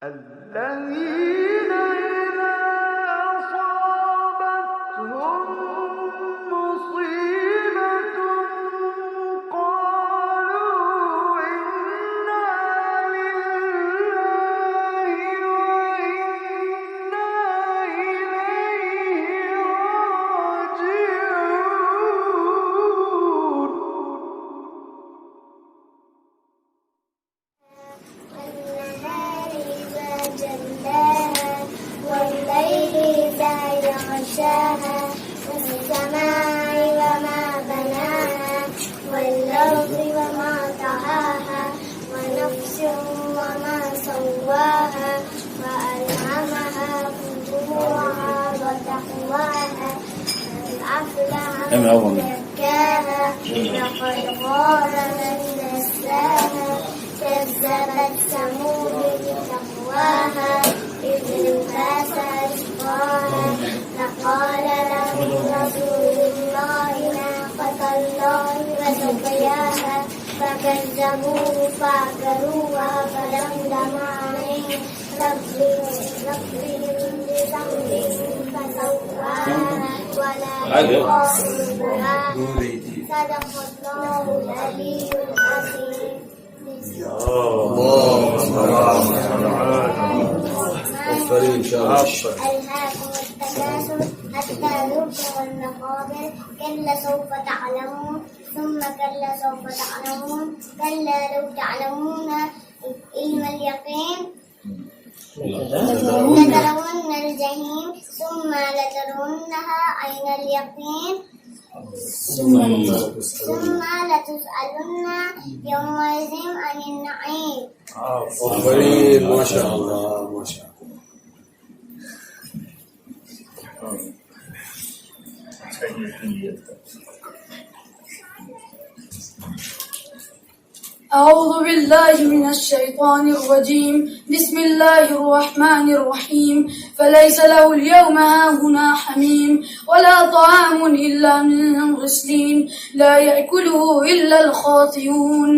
الذين إذا أصابتهم مصيبة قالوا إنا لله وإنا إليه راجعون. والنهار إذا جلاها والليل إذا يغشاها والسماء وما بناها والأرض وما طحاها ونفس وما سواها وألهمها فجورها وتقواها قد أفلح من زكاها لقد خاب من دساها كذبت ثمود بتقواها إذ انبعث أشقاها فقال لهم رسول الله ناقة الله وسقياها فكذبوه فعقروها فدمدم عليهم ربهم بذنبهم فسواها ولا يخاف عقباها. صدق الله العلي العظيم. ألهاكم التكاثر حتى زرتم المقابر كلا سوف تعلمون ثم كلا سوف تعلمون كلا لو تعلمون علم اليقين لترون الجحيم ثم لترونها عين اليقين ثم لتسألن يومئذ عن النعيم. ما شاء الله ما شاء الله. أعوذ بالله من الشيطان الرجيم. بسم الله الرحمن الرحيم. فليس له اليوم هاهنا حميم ولا طعام إلا من غسلين لا يأكله إلا الخاطئون.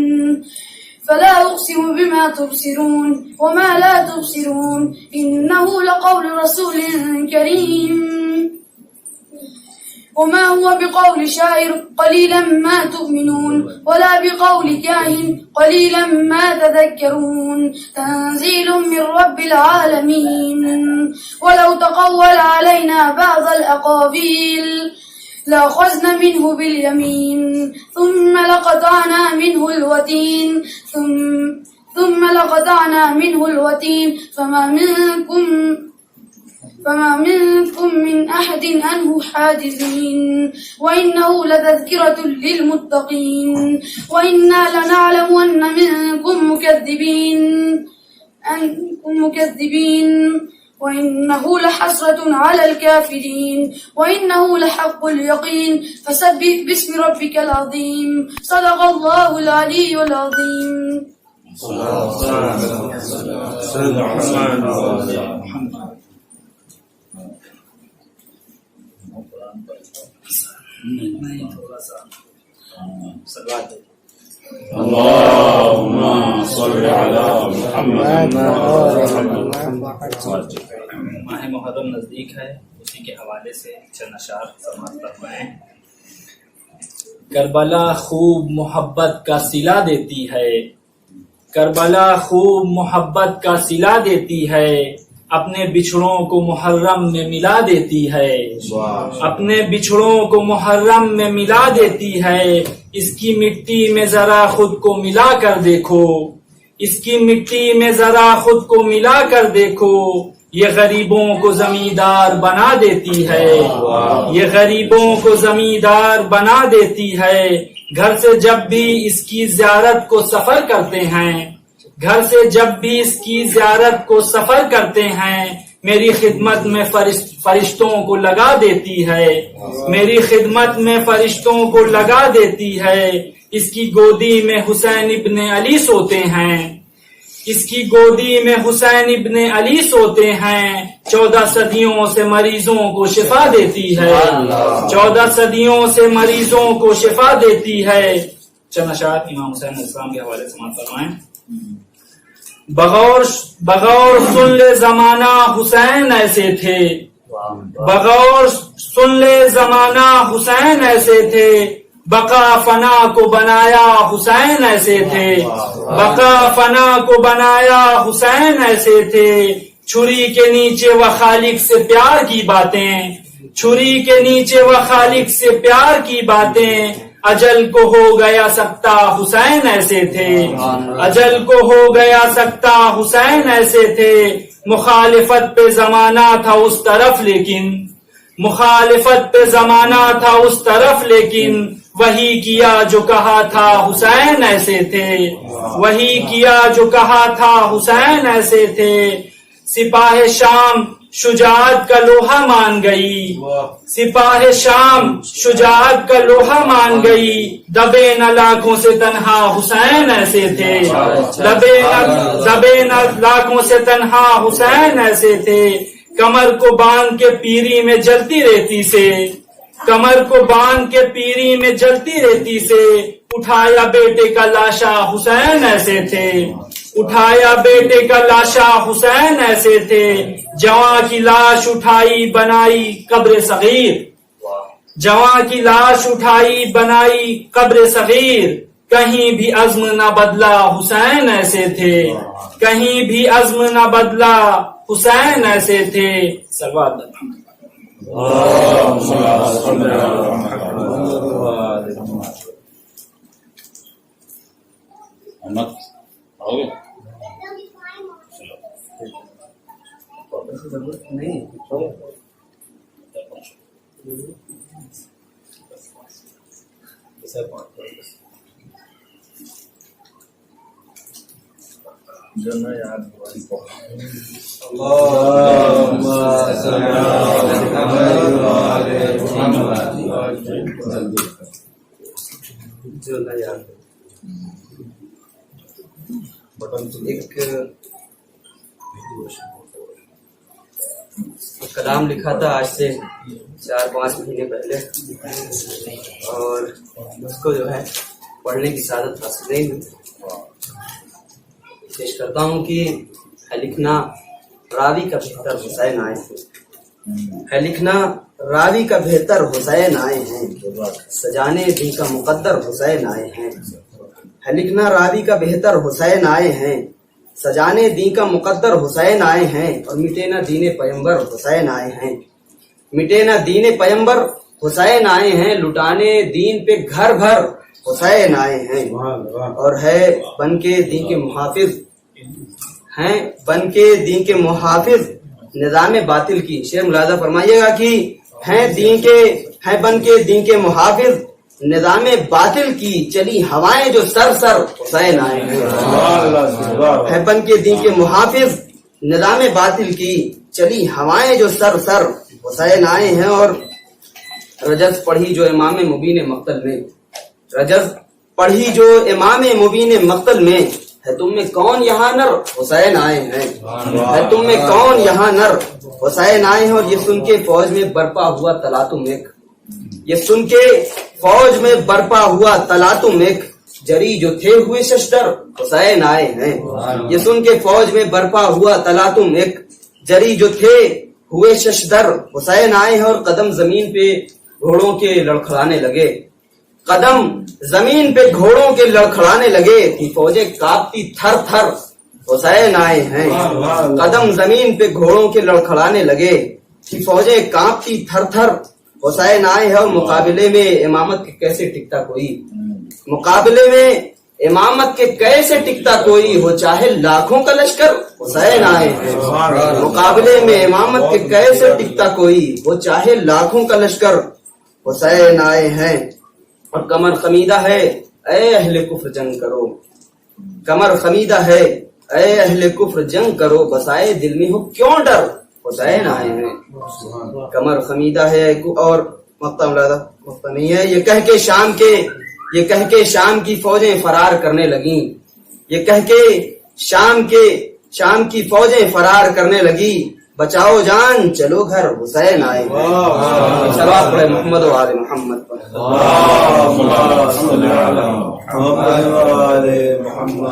فلا أقسم بما تبصرون وما لا تبصرون إنه لقول رسول كريم وما هو بقول شاعر قليلا ما تؤمنون ولا بقول كاهن قليلا ما تذكرون. تنزيل من رب العالمين. ولو تقول علينا بعض الأقاويل لأخذنا منه باليمين ثم لقطعنا منه الوتين فما منكم من أحد عنه حاجزين. وإنه لتذكرة للمتقين وإنا لنعلم أن منكم مكذبين وإنه لحسرة على الكافرين وإنه لحق اليقين. فسبح باسم ربك العظيم. صدق الله العلي العظيم. اللهم صل على محمد. ماہ محرم نزدیک ہے، اسی کے حوالے سے چند اشعار سماعت فرمائیں۔ کربلا خوب محبت کا صلہ دیتی ہے، کربلا خوب محبت کا صلہ دیتی ہے، اپنے بچھڑوں کو محرم میں ملا دیتی ہے، اپنے بچھڑوں کو محرم میں ملا دیتی ہے۔ اس کی مٹی میں ذرا خود کو ملا کر دیکھو، اس کی مٹی میں ذرا خود کو ملا کر دیکھو، یہ غریبوں کو زمیندار بنا دیتی ہے، یہ غریبوں کو زمیندار بنا دیتی ہے۔ گھر سے جب بھی اس کی زیارت کو سفر کرتے ہیں، گھر سے جب بھی اس کی زیارت کو سفر کرتے ہیں، میری خدمت میں فرشتوں کو لگا دیتی ہے، میری خدمت میں فرشتوں کو لگا دیتی ہے۔ اس کی گودی میں حسین ابن علی سوتے ہیں، اس کی گودی میں حسین ابن علی سوتے ہیں۔ 14 صدیوں سے مریضوں کو شفا دیتی ہے، 14 صدیوں سے مریضوں کو شفا دیتی ہے۔ چند اشعار امام حسین علیہ السلام کے حوالے سے سماعت فرمائیں۔ بغور سن لے زمانہ حسین ایسے تھے، بغور سن لے زمانہ حسین ایسے تھے، بقا فنا کو بنایا حسین ایسے تھے، بقا فنا کو بنایا حسین ایسے تھے، چھری کے نیچے و خالق سے پیار کی باتیں، چھری کے نیچے و خالق سے پیار کی باتیں، اجل کو ہو گیا سکتا حسین ایسے تھے، اجل کو ہو گیا سکتا حسین ایسے تھے، مخالفت پہ زمانہ تھا اس طرف لیکن، مخالفت پہ زمانہ تھا اس طرف لیکن، وہی کیا جو کہا تھا حسین ایسے تھے، وہی کیا جو کہا تھا حسین ایسے تھے، سپاہ شام شجاعت کا لوہا مان گئی، سپاہ شام شجاعت کا لوہا مان گئی، دبے نہ لاکھوں سے تنہا حسین ایسے تھے، دبے نہ لاکھوں سے تنہا حسین ایسے تھے، کمر کو باندھ کے پیری میں جلتی رہتی سے، کمر کو باندھ کے پیری میں جلتی رہتی سے، اٹھایا بیٹے کا لاشا حسین ایسے تھے، اٹھایا بیٹے کا لاشا حسین ایسے تھے، جواں کی لاش اٹھائی بنائی قبر صغیر، جواں کی لاش اٹھائی بنائی قبر صغیر، کہیں بھی عزم نہ بدلا حسین ایسے تھے، کہیں بھی عزم نہ بدلا حسین ایسے تھے۔ صلوات ایک کلام لکھا تھا آج سے 4-5 مہینے پہلے، اور اس کو جو ہے پڑھنے کی سعادت حاصل نہیں ہوئی۔ پیش کرتا ہوں کہ ہے لکھنا راوی کا بہتر حسین آئے ہیں، ہے لکھنا راوی کا بہتر حسین آئے ہیں، سجانے دن کا مقدر حسین آئے ہیں، ہے لکھنا راوی کا بہتر حسین آئے ہیں، سجانے دین کا مقدر حسین آئے ہیں، اور مٹے نہ دین پیمبر حسین آئے ہیں، مٹے نہ دین پیمبر حسین آئے ہیں، لٹانے دین پہ گھر بھر حسین آئے ہیں، اور ہے بن کے دین کے محافظ، ہیں بن کے دین کے محافظ نظام باطل کی۔ شعر ملاحظہ فرمائیے گا کہ ہیں بن کے دین کے محافظ نظام باطل کی، چلی ہوائیں جو سر سر حسین آئے ہیں، ہے بن کے دین کے محافظ نظام باطل کی، چلی ہوائیں جو سر سر حسین آئے ہیں، اور رجز پڑھی جو امام مبین مقتل میں، رجز پڑھی جو امام مبین مقتل میں، ہے تم میں کون یہاں نر حسین آئے ہیں، ہے تم میں کون یہاں نر حسین آئے ہیں، اور یہ سن کے فوج میں برپا ہوا تلاطم ایک، یہ سن کے فوج میں برپا ہوا تلاطم ایک، جری جو تھے ہوئے ششدر حسین آئے ہیں، یہ سن کے فوج میں برپا ہوا تلاطم ایک، جری جو تھے ہوئے ششدر حسین آئے ہیں، اور قدم زمین پہ گھوڑوں کے لڑکھڑانے لگے، قدم زمین پہ گھوڑوں کے لڑکھڑانے لگے، تھی فوجیں کاپتی تھر تھر حسین آئے ہیں، قدم زمین پہ گھوڑوں کے لڑکھڑانے لگے، تھی فوجیں کانپتی تھر تھر حسین آئے ہیں، اور مقابلے میں امامت کے کیسے ٹکتا کوئی، مقابلے میں امامت کے کیسے ٹکتا کوئی، ہو چاہے لاکھوں کا لشکر حسین آئے ہیں، مقابلے میں امامت کے کیسے ٹکتا کوئی، ہو چاہے لاکھوں کا لشکر حسین آئے ہیں، اور کمر خمیدہ ہے اے اہل کفر جنگ کرو، کمر خمیدہ ہے اے اہل کفر جنگ کرو، بسائے دل میں ہو کیوں ڈر حسین آئے ہیں، کمر خمیدہ ہے، اور مقطع نہیں ہے، یہ کہہ کے شام کی فوجیں فرار کرنے لگیں، یہ کہہ کے شام کی فوجیں فرار کرنے لگی، بچاؤ جان چلو گھر حسین آئے ہیں۔ صلوات پڑھے محمد و آل محمد پر۔ محمد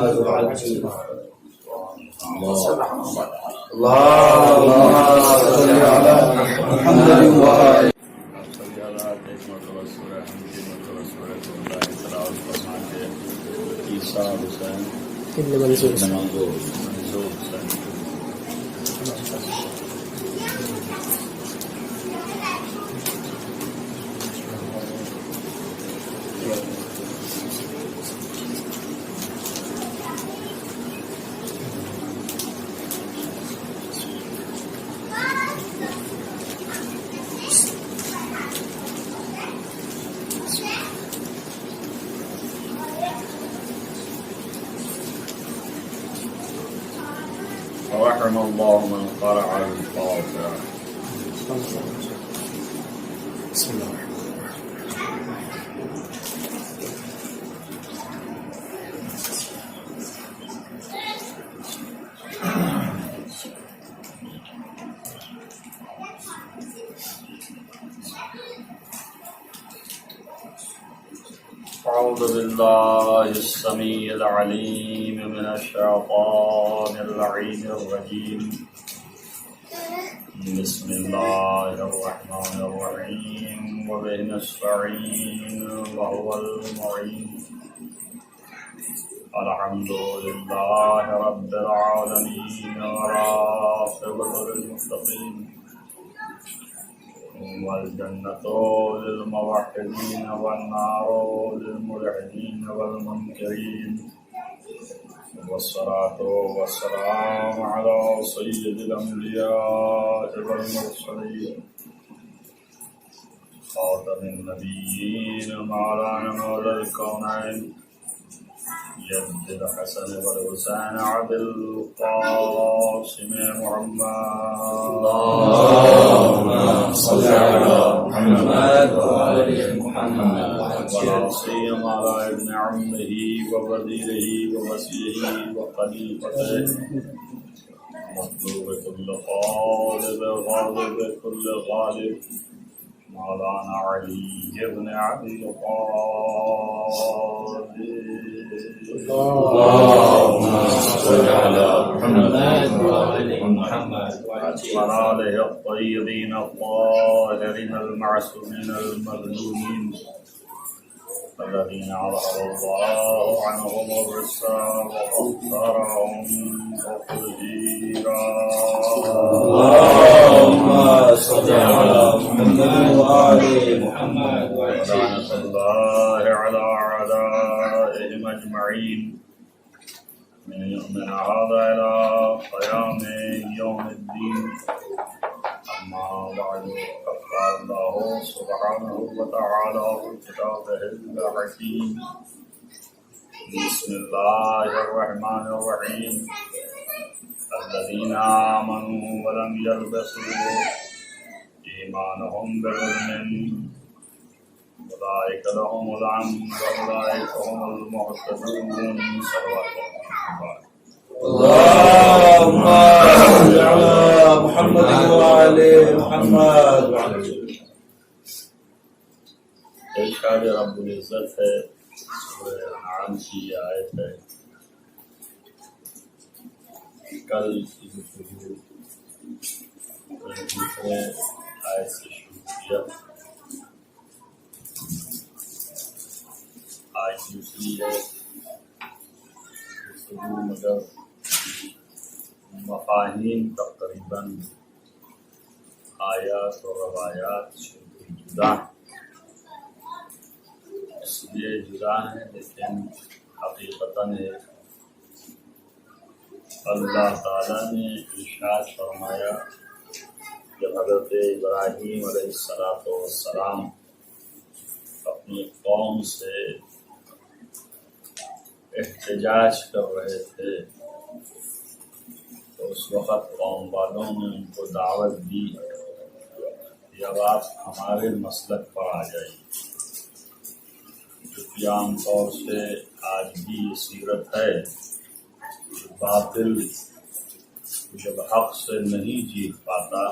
ورحم الله من قرأ الفاتحة. بسم الله الرحمن أعوذ بالله السميع العليم من الشيطان اللعين الرجيم. بسم الله الرحمن الرحيم وبه نستعين وهو المعين. الحمد لله رب العالمين والعاقبة للمتقين والجنة للموحدين والنار للملحدين والمنكرين. والصلاة والسلام على سيد الأنبياء والمرسلين خاتم النبيين مولانا مولى الكونين جد الحسن والحسين عبد القاسم محمد. اللهم صل على محمد وآل محمد ولا سيما على ابن عمه ووزيره ووسيله وخليفته مطلوب كل غالب غالب كل غالب مولانا علي بن ابي طالب. اللهم صل على محمد وآل محمد وآله الطيبين الطاهرين المعصومين المظلومين الذين عرف الله عنهم الرسالة وأكثرهم تقديرا. اللهم صل على محمد وآل محمد ولعنة الله على أعدائهم أجمعين من هذا إلى قيام يوم الدين. أما بعد فقال الله سبحانه وتعالى في كتابه الحكيم. بسم الله الرحمن الرحيم. الذين آمنوا ولم يلبسوا إيمانهم بظلم أولئك لهم الأمن وأولئك هم المهتدون. صلوات الله. اللهم صل على محمد وآل محمد. ارشاد رب العزت ہے سورہ انعام کی یہ آیت ہے. کل کی گفتگو دوسرے آیت سے شروع کیا. آج دوسری ہے گفتگو مگر مفاہیم تقریباً آیات اور روایات سے جدا ہیں. اس لیے جدا ہیں لیکن حقیقتاً اللہ تعالیٰ نے ارشاد فرمایا جب حضرت ابراہیم علیہ السلام اپنی قوم سے احتجاج کر رہے تھے تو اس وقت قوم والوں نے ان کو دعوت دی کہ اب آپ ہمارے مسلک پر آ جائیے. جو عام طور سے آج بھی یہ سیرت ہے کہ باطل جب حق سے نہیں جیت پاتا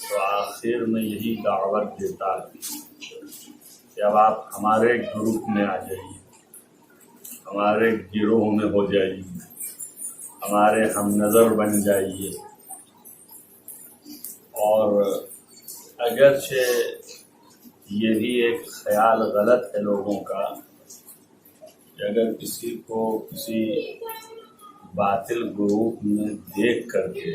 تو آخر میں یہی دعوت دیتا ہے کہ اب آپ ہمارے گروپ میں آ جائیے, ہمارے گروہ میں ہو جائیے, ہمارے ہم نظر بن جائیے. اور اگرچہ یہ بھی ایک خیال غلط ہے لوگوں کا کہ اگر کسی کو کسی باطل گروپ میں دیکھ کر کے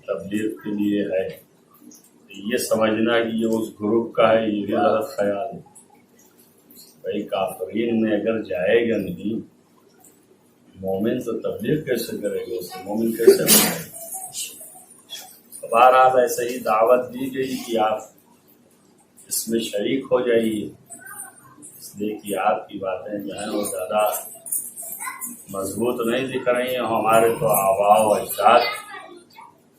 تبلیغ کے لیے ہے تو یہ سمجھنا کہ یہ اس گروپ کا ہے، یہ بھی غلط خیال ہے. بھائی کافرین میں اگر جائے گا نہیں، مومن تو تبلیغ کیسے کرے گا، اس سے مومن کیسے بنائے گا؟ بہرحال ایسے ہی دعوت دی گئی کہ آپ اس میں شریک ہو جائیے، اس لیے کہ آپ کی باتیں جو ہیں وہ زیادہ مضبوط نہیں دکھ رہی ہیں. ہمارے تو آباء و اجداد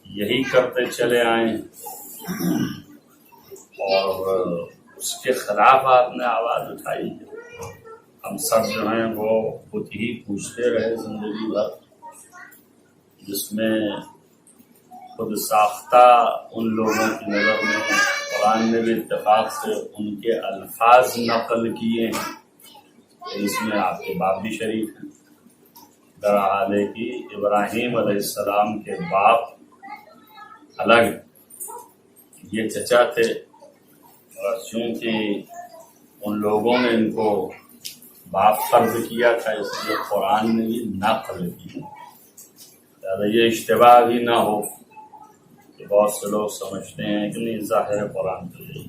یہی کرتے چلے آئے اور اس کے خلاف آپ نے آواز اٹھائی. ہم سب جو ہیں وہ خود ہی پوچھتے رہے زندگی بھر، جس میں خود ساختہ ان لوگوں کی نظر میں قرآن نے بھی اتفاق سے ان کے الفاظ نقل کیے ہیں. اس میں آپ کے باپ بھی شریک ہیں. درحال ہے کہ ابراہیم علیہ السلام کے باپ الگ، یہ چچا تھے، اور چونکہ ان لوگوں نے ان کو باپ فرض کیا تھا اس لیے قرآن نے بھی نقل کی. زیادہ یہ اشتباہ بھی نہ ہو کہ بہت سے لوگ سمجھتے ہیں کہ نہیں ظاہر قرآن تو یہی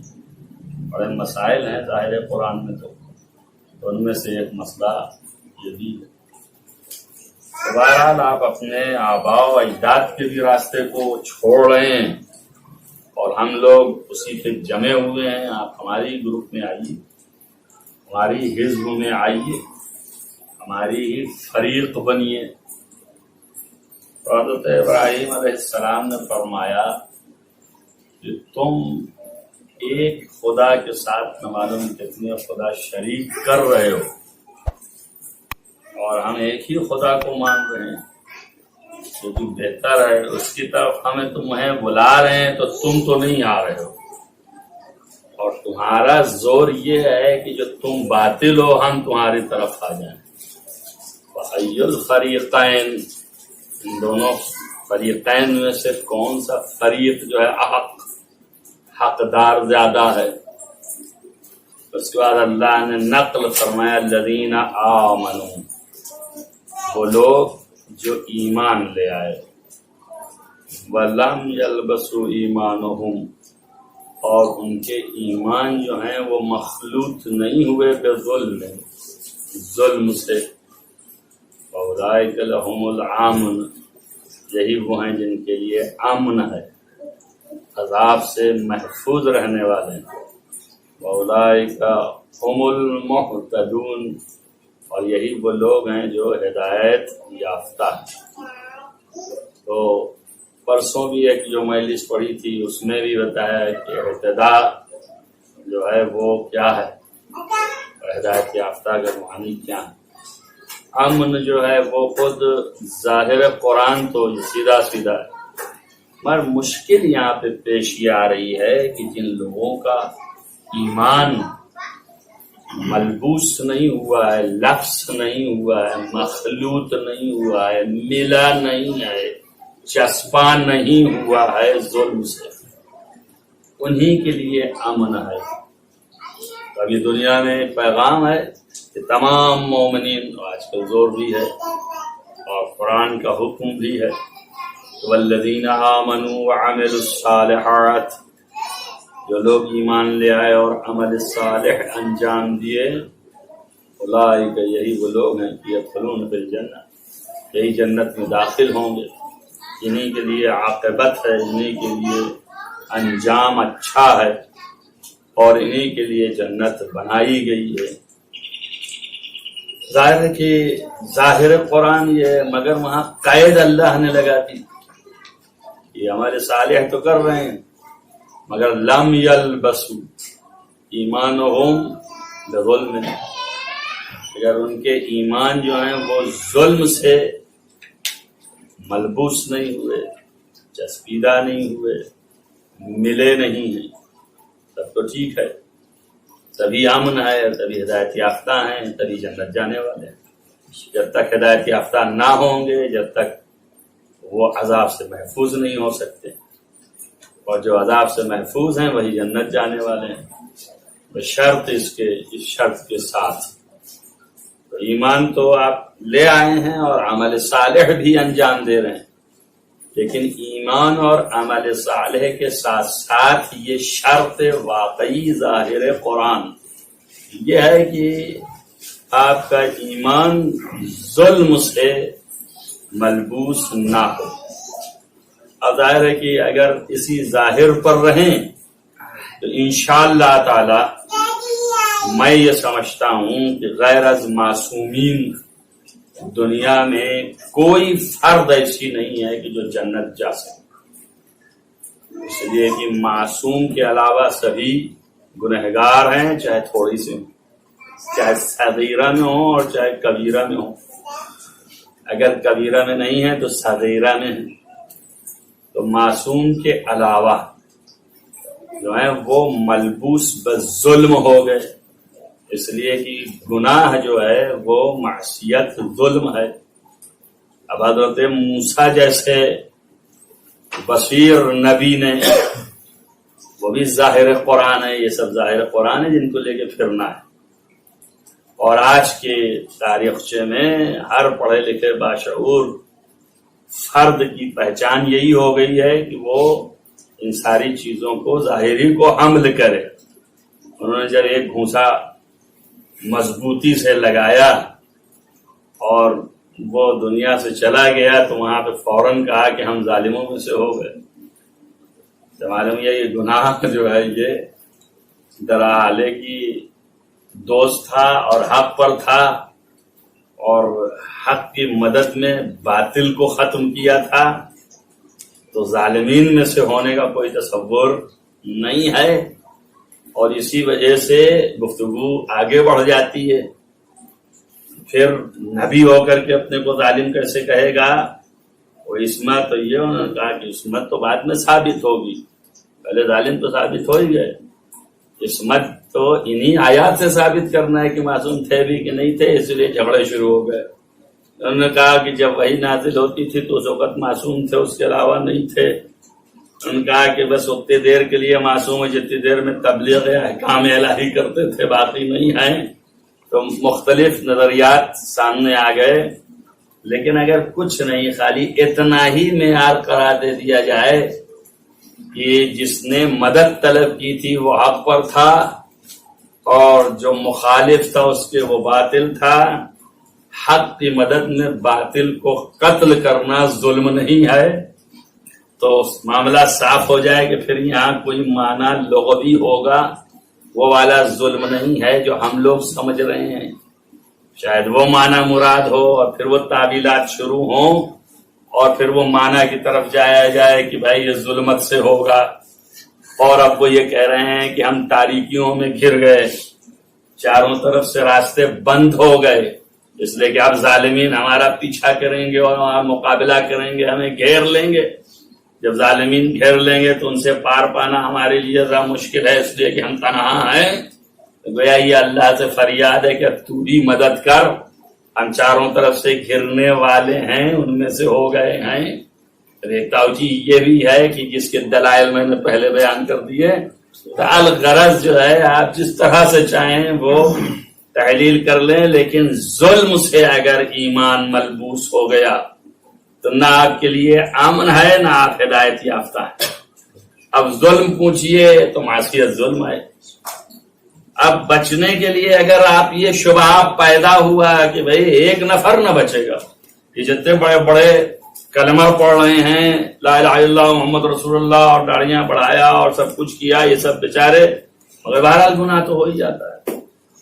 بڑے مسائل ہیں ظاہر قرآن میں، تو ان میں سے ایک مسئلہ یہ بھی ہے. بہرحال آپ اپنے آباء و اجداد کے بھی راستے کو چھوڑ رہے ہیں اور ہم لوگ اسی پہ جمے ہوئے ہیں. آپ ہماری گروپ میں آئیے، ہماری حزب میں آئیے، ہماری ہی فریق بنیے. حضرت ابراہیم علیہ السلام نے فرمایا کہ تم ایک خدا کے ساتھ نہ معلوم کتنے خدا شریک کر رہے ہو، اور ہم ایک ہی خدا کو مان رہے ہیں جو کہ بہتر ہے. اس کی طرف ہمیں تمہیں بلا رہے ہیں تو تم تو نہیں آ رہے ہو، اور تمہارا زور یہ ہے کہ جو تم باطل ہو ہم تمہاری طرف آ جائیں. وَأَيُّ الْفَرِيقَيْنِ، ان دونوں فریقین میں سے کون سا فریق جو ہے حقدار زیادہ ہے؟ اس کے بعد اللہ نے نقل فرمایا الذین آمنوا، وہ لوگ جو ایمان لے آئے، وَلَمْ يَلْبَسُوا إِيمَانَهُمْ، اور ان کے ایمان جو ہیں وہ مخلوط نہیں ہوئے ظلم سے. أولئك لهم الامن، یہی وہ ہیں جن کے لیے امن ہے، عذاب سے محفوظ رہنے والے ہیں. أولئك هم المهتدون، اور یہی وہ لوگ ہیں جو ہدایت یافتہ ہیں. تو پرسوں بھی ایک جو مجلس پڑھی تھی اس میں بھی بتایا کہ اہتدا جو ہے وہ کیا ہے، ہدایت یافتہ کا معنی کیا ہے. امن جو ہے وہ خود ظاہر قرآن تو سیدھا سیدھا ہے، مگر مشکل یہاں پہ پیش یہ آ رہی ہے کہ جن لوگوں کا ایمان ملبوس نہیں ہوا ہے، لفظ نہیں ہوا ہے، مخلوط نہیں ہوا ہے، ملا نہیں ہے، چسپاں نہیں ہوا ہے ظلم سے، انہی کے لیے امن ہے. ابھی دنیا میں پیغام ہے کہ تمام مومنین، آج کل زور بھی ہے اور قرآن کا حکم بھی ہے، والذین آمنوا وعملوا الصالحات، جو لوگ ایمان لے آئے اور عمل صالح انجام دیے، اولئک، یہی وہ لوگ ہیں یدخلون فی الجنہ، یہی جنت میں داخل ہوں گے. انہی کے لیے عاقبت ہے، انہی کے لیے انجام اچھا ہے، اور انہی کے لیے جنت بنائی گئی ہے. ظاہر ہے کہ ظاہر قرآن یہ ہے، مگر وہاں قید اللہ نے لگا دی. یہ ہمارے صالح تو کر رہے ہیں مگر لم یلبسوا ایمانہم بظلم، اگر ان کے ایمان جو ہیں وہ ظلم سے ملبوس نہیں ہوئے، چسپیدہ نہیں ہوئے، ملے نہیں ہیں، تب تو ٹھیک ہے، تبھی امن ہے، تبھی ہدایت یافتہ ہیں، تبھی جنت جانے والے ہیں. جب تک ہدایت یافتہ نہ ہوں گے، جب تک وہ عذاب سے محفوظ نہیں ہو سکتے، اور جو عذاب سے محفوظ ہیں وہی جنت جانے والے ہیں، بشرط اس شرط کے ساتھ۔ تو ایمان تو آپ لے آئے ہیں اور عمل صالح بھی انجام دے رہے ہیں، لیکن ایمان اور عمل صالح کے ساتھ ساتھ یہ شرط واقعی ظاہر قرآن یہ ہے کہ آپ کا ایمان ظلم سے ملبوس نہ ہو۔ اب ظاہر ہے کہ اگر اسی ظاہر پر رہیں تو انشاءاللہ تعالی میں یہ سمجھتا ہوں کہ غیر از معصومین دنیا میں کوئی فرد ایسی نہیں ہے کہ جو جنت جا سکے، اس لیے کہ معصوم کے علاوہ سبھی گنہگار ہیں، چاہے تھوڑی سی ہوں، چاہے صغیرہ میں ہوں اور چاہے کبیرہ میں ہوں۔ اگر کبیرہ میں نہیں ہے تو صغیرہ میں ہے۔ تو معصوم کے علاوہ جو ہیں وہ ملبوس بظلم ہو گئے، اس لیے کہ گناہ جو ہے وہ معصیت ظلم ہے۔ اب حضرت موسیٰ جیسے بصیر نبی نے، وہ بھی ظاہر قرآن ہے، یہ سب ظاہر قرآن ہے جن کو لے کے پھرنا ہے۔ اور آج کے تاریخچے میں ہر پڑھے لکھے باشعور فرد کی پہچان یہی ہو گئی ہے کہ وہ ان ساری چیزوں کو ظاہری کو حمل کرے۔ انہوں نے جب ایک گھونسا مضبوطی سے لگایا اور وہ دنیا سے چلا گیا تو وہاں پہ فوراً کہا کہ ہم ظالموں میں سے ہو گئے۔ معلوم یہ گناہ جو ہے یہ دراعلے کی دوست تھا اور حق پر تھا، اور حق کی مدد میں باطل کو ختم کیا تھا، تو ظالمین میں سے ہونے کا کوئی تصور نہیں ہے۔ اور اسی وجہ سے گفتگو آگے بڑھ جاتی ہے۔ پھر نبی ہو کر کے اپنے کو ظالم کیسے کہے گا؟ وہ عصمت، تو یہ انہوں نے کہا کہ عصمت تو بعد میں ثابت ہوگی، پہلے ظالم تو ثابت ہو ہی گئے۔ عصمت تو انہی آیات سے ثابت کرنا ہے کہ معصوم تھے بھی کہ نہیں تھے، اس لیے جھگڑے شروع ہو گئے۔ انہوں نے کہا کہ جب وہی نازل ہوتی تھی تو اس وقت معصوم تھے، اس کے علاوہ نہیں تھے۔ انہوں نے کہا کہ بس اتنی دیر کے لیے معصوم ہے جتنی دیر میں تبلیغ احکام الہی کرتے تھے، باقی نہیں ہیں۔ تو مختلف نظریات سامنے آ گئے، لیکن اگر کچھ نہیں، خالی اتنا ہی معیار قرار دے دیا جائے کہ جس نے مدد طلب کی تھی وہ حق پر تھا اور جو مخالف تھا اس کے وہ باطل تھا، حق کی مدد میں باطل کو قتل کرنا ظلم نہیں ہے، تو معاملہ صاف ہو جائے کہ پھر یہاں کوئی معنی لغوی ہوگا، وہ والا ظلم نہیں ہے جو ہم لوگ سمجھ رہے ہیں۔ شاید وہ معنی مراد ہو اور پھر وہ تعویلات شروع ہوں اور پھر وہ معنی کی طرف جایا جائے کہ بھائی یہ ظلمت سے ہوگا، اور اب وہ یہ کہہ رہے ہیں کہ ہم تاریکیوں میں گھر گئے، چاروں طرف سے راستے بند ہو گئے، اس لیے کہ اب ظالمین ہمارا پیچھا کریں گے اور ہمارا مقابلہ کریں گے، ہمیں گھیر لیں گے۔ جب ظالمین گھیر لیں گے تو ان سے پار پانا ہمارے لیے ذرا مشکل ہے، اس لیے کہ ہم تنہا ہیں۔ گویا یہ اللہ سے فریاد ہے کہ تو بھی مدد کر، ہم چاروں طرف سے گھرنے والے ہیں، ان میں سے ہو گئے ہیں۔ ایک توجیہ یہ بھی ہے کہ جس کے دلائل میں نے پہلے بیان کر دیے، الغرض جو ہے آپ جس طرح سے چاہیں وہ تحلیل کر لیں، لیکن ظلم سے اگر ایمان ملبوس ہو گیا تو نہ آپ کے لیے امن ہے نہ آپ ہدایت یافتہ ہیں۔ اب ظلم پوچھئے تو معصیت ظلم ہے۔ اب بچنے کے لیے اگر آپ یہ شبہ پیدا ہوا کہ بھئی ایک نفر نہ بچے گا، یہ جتنے بڑے بڑے کلمہ پڑھ رہے ہیں، لا الہ الا اللہ محمد رسول اللہ، اور داڑیاں بڑھایا اور سب کچھ کیا، یہ سب بیچارے، مگر بہرحال گناہ تو ہو ہی جاتا ہے۔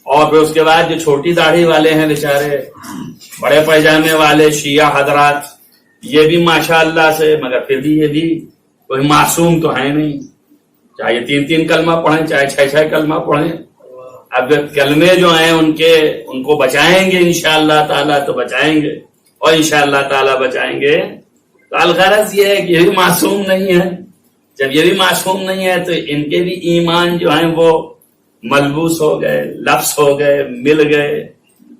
اور پھر اس کے بعد جو چھوٹی داڑھی والے ہیں بیچارے، بڑے پیجامے والے شیعہ حضرات، یہ بھی ماشاءاللہ سے، مگر پھر بھی یہ بھی کوئی معصوم تو ہے نہیں، چاہے 3 کلمہ پڑھیں چاہے 6 کلمہ پڑھیں۔ اب کلمے جو ہیں ان کو بچائیں گے انشاءاللہ تعالیٰ تو بچائیں گے، اور انشاءاللہ تعالیٰ بچائیں گے۔ تو الغرض یہ ہے کہ یہ بھی معصوم نہیں ہے۔ جب یہ بھی معصوم نہیں ہے تو ان کے بھی ایمان جو ہیں وہ ملبوس ہو گئے، لفظ ہو گئے، مل گئے۔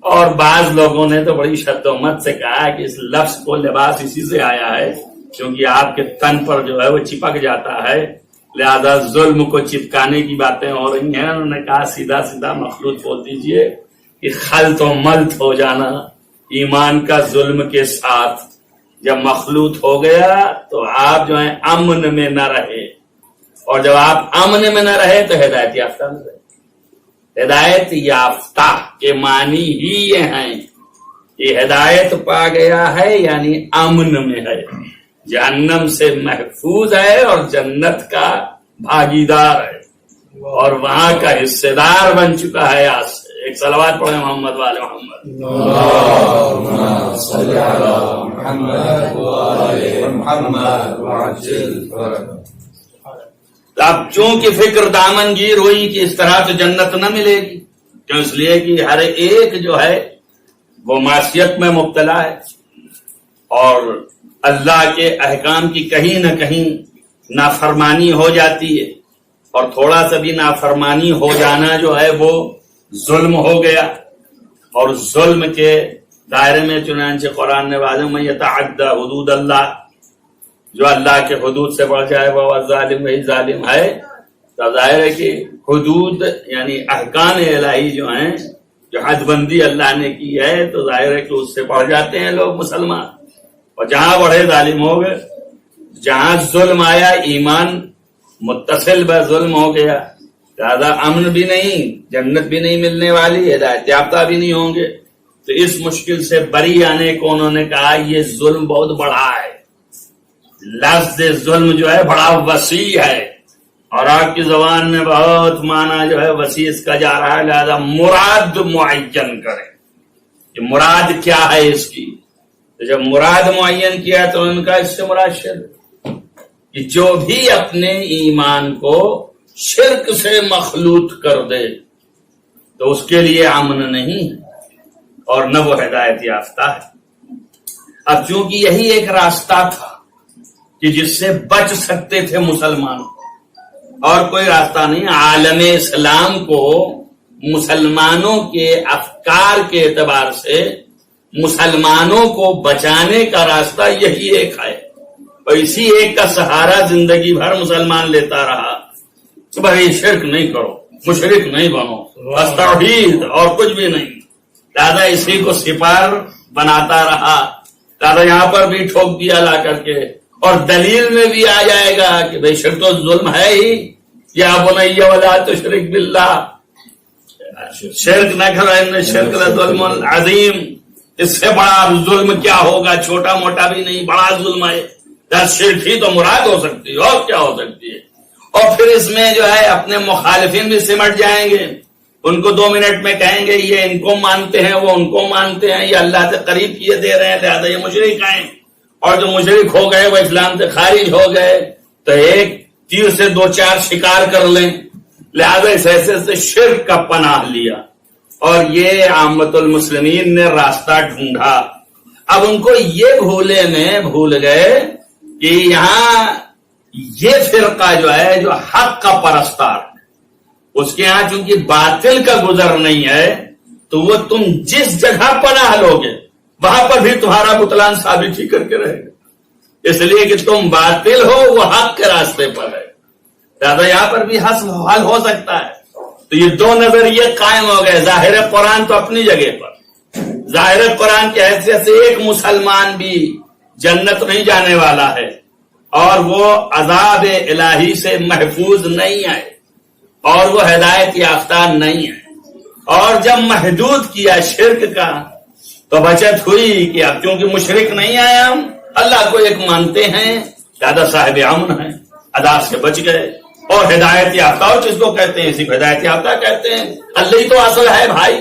اور بعض لوگوں نے تو بڑی شد و مت سے کہا کہ اس لفظ کو لباس اسی سے آیا ہے کیونکہ آپ کے تن پر جو ہے وہ چپک جاتا ہے، لہذا ظلم کو چپکانے کی باتیں ہو رہی ہیں. انہوں نے کہا سیدھا سیدھا مخلوط بول دیجئے کہ خلط و ملط ہو جانا ایمان کا ظلم کے ساتھ جب مخلوط ہو گیا تو آپ جو ہیں امن میں نہ رہے، اور جب آپ امن میں نہ رہے تو ہدایت یافتہ نہ رہے. ہدایت یافتہ کے معنی ہی یہ ہیں، یہ ہدایت پا گیا ہے یعنی امن میں ہے، جہنم سے محفوظ ہے اور جنت کا بھاگیدار ہے، اور وہاں کا حصے دار بن چکا ہے. آج سے ایک صلوات پڑھیں محمد والے محمد. اب چونکہ فکر دامن گیر ہوئی کہ اس طرح تو جنت نہ ملے گی، کیوں؟ اس لیے کہ ہر ایک جو ہے وہ معصیت میں مبتلا ہے، اور اللہ کے احکام کی کہیں نہ کہیں نافرمانی ہو جاتی ہے، اور تھوڑا سا بھی نافرمانی ہو جانا جو ہے وہ ظلم ہو گیا. اور ظلم کے دائرے میں چنانچہ قرآن نے واضح میں یتعدی حدود اللہ، جو اللہ کے حدود سے بڑھ جائے وہ ظالم وہی ظالم ہے. تو ظاہر ہے کہ حدود یعنی احکام الہی جو ہیں، جو حد بندی اللہ نے کی ہے، تو ظاہر ہے کہ اس سے بڑھ جاتے ہیں لوگ مسلمان، اور جہاں بڑھے ظالم ہو گئے. جہاں ظلم آیا ایمان متصل بہ ظلم ہو گیا، زیادہ امن بھی نہیں، جنت بھی نہیں ملنے والی، ہدایت یافتہ بھی نہیں ہوں گے. تو اس مشکل سے بری آنے کو انہوں نے کہا یہ ظلم بہت بڑا ہے. لفظ ظلم جو ہے بڑا وسیع ہے، اور آپ کی زبان میں بہت معنی جو ہے وسیع اس کا جا رہا ہے، لہذا مراد معین کریں کہ مراد کیا ہے اس کی. تو جب مراد معین کیا تو ان کا اس سے مراد شرک، کہ جو بھی اپنے ایمان کو شرک سے مخلوط کر دے تو اس کے لیے امن نہیں اور نہ وہ ہدایت یافتہ ہے. اب چونکہ یہی ایک راستہ تھا کہ جس سے بچ سکتے تھے مسلمان، اور کوئی راستہ نہیں. عالم اسلام کو مسلمانوں کے افکار کے اعتبار سے مسلمانوں کو بچانے کا راستہ یہی ایک ہے، اور اسی ایک کا سہارا زندگی بھر مسلمان لیتا رہا کہ بھائی شرک نہیں کرو، مشرک نہیں بنو، بس توحید اور کچھ بھی نہیں. دادا اسی کو سپار بناتا رہا. دادا یہاں پر بھی ٹھوک دیا لا کر کے، اور دلیل میں بھی آ جائے گا کہ بھائی شرک تو ظلم ہے ہی، یا بنی ولا تشرک باللہ، شرک نہ کرو ان شرک لظلم عظیم. اس سے بڑا ظلم کیا ہوگا؟ چھوٹا موٹا بھی نہیں، بڑا ظلم ہے. شرک ہی تو مراد ہو سکتی ہے، اور کیا ہو سکتی ہے. اور پھر اس میں جو ہے اپنے مخالفین بھی سمٹ جائیں گے، ان کو 2 منٹ میں کہیں گے یہ ان کو مانتے ہیں، وہ ان کو مانتے ہیں، یہ اللہ سے قریب کیے دے رہے ہیں، لہٰذا یہ مشرک ہیں. اور جو مشرک ہو گئے وہ اسلام سے خارج ہو گئے، تو ایک تیر سے 2-4 شکار کر لیں. لہذا اس حیثیت سے شرک کا پناہ لیا، اور یہ عامت المسلمین نے راستہ ڈھونڈا. اب ان کو یہ بھول گئے کہ یہاں یہ فرقہ جو ہے جو حق کا پرستار، اس کے ہاں چونکہ باطل کا گزر نہیں ہے، تو وہ تم جس جگہ پناہ لوگے وہاں پر بھی تمہارا بطلان ثابت ہی کر کے رہے گا، اس لیے کہ تم باطل ہو، وہ حق کے راستے پر ہے. لہٰذا یہاں پر بھی حل ہو سکتا ہے. تو یہ 2 نظریے قائم ہو گئے. ظاہر قرآن تو اپنی جگہ پر، ظاہر قرآن کی حیثیت سے ایک مسلمان بھی جنت نہیں جانے والا ہے، اور وہ عذاب الہی سے محفوظ نہیں ہے، اور وہ ہدایت یافتہ نہیں ہے. اور جب محدود کیا شرک کا تو بچت ہوئی کہ اب چونکہ مشرک نہیں آئے، ہم اللہ کو ایک مانتے ہیں، زیادہ صاحب امن ہیں، عذاب سے بچ گئے. اور ہدایت یافتہ اور کس کو کہتے ہیں؟ صرف ہدایت یافتہ کہتے ہیں. اللہ ہی تو اصل ہے بھائی،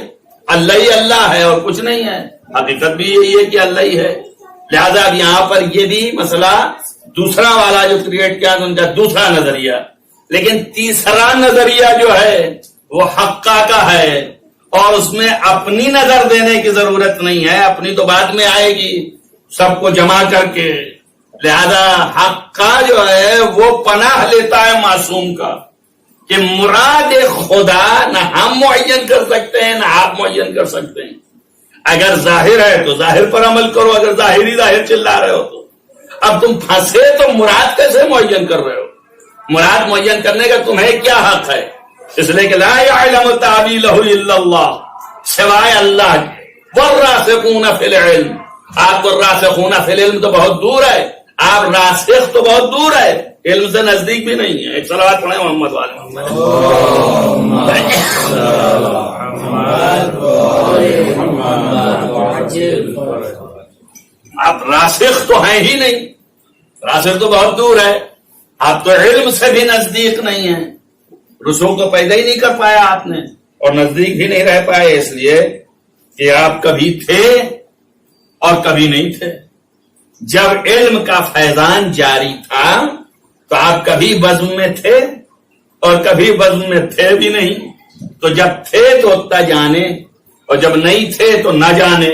اللہ ہی اللہ ہے اور کچھ نہیں ہے. حقیقت بھی یہی ہے کہ اللہ ہی ہے. لہذا اب یہاں پر یہ بھی مسئلہ دوسرا والا جو کریٹ کیا ان کا دوسرا نظریہ، لیکن تیسرا نظریہ جو ہے وہ حقہ کا ہے، اور اس میں اپنی نظر دینے کی ضرورت نہیں ہے، اپنی تو بعد میں آئے گی سب کو جمع کر کے. لہذا حق کا جو ہے وہ پناہ لیتا ہے معصوم کا، کہ مراد خدا نہ ہم معین کر سکتے ہیں نہ آپ معین کر سکتے ہیں. اگر ظاہر ہے تو ظاہر پر عمل کرو، اگر ظاہر چلا رہے ہو تو اب تم پھنسے تو مراد کیسے معین کر رہے ہو؟ مراد معین کرنے کا تمہیں کیا حق ہے؟ اس لیے کہ لا یعلم تعویلہ الا اللہ، سوائے اللہ کے، والراسخون فی العلم، آپ کو راسخون فی العلم تو بہت دور ہے، آپ راسخ تو بہت دور ہے، علم سے نزدیک بھی نہیں ہے۔ ایک صلوات پڑھیں محمد والے محمد۔ آپ راسخ تو ہیں ہی نہیں، راسخ تو بہت دور ہے، آپ تو علم سے بھی نزدیک نہیں ہیں، رسوخ تو پیدا ہی نہیں کر پایا آپ نے، اور نزدیک بھی نہیں رہ پائے، اس لیے کہ آپ کبھی تھے اور کبھی نہیں تھے۔ جب علم کا فیضان جاری تھا تو آپ کبھی بزم میں تھے اور کبھی بزم میں تھے بھی نہیں، تو جب تھے تو اتنا جانے اور جب نہیں تھے تو نہ جانے،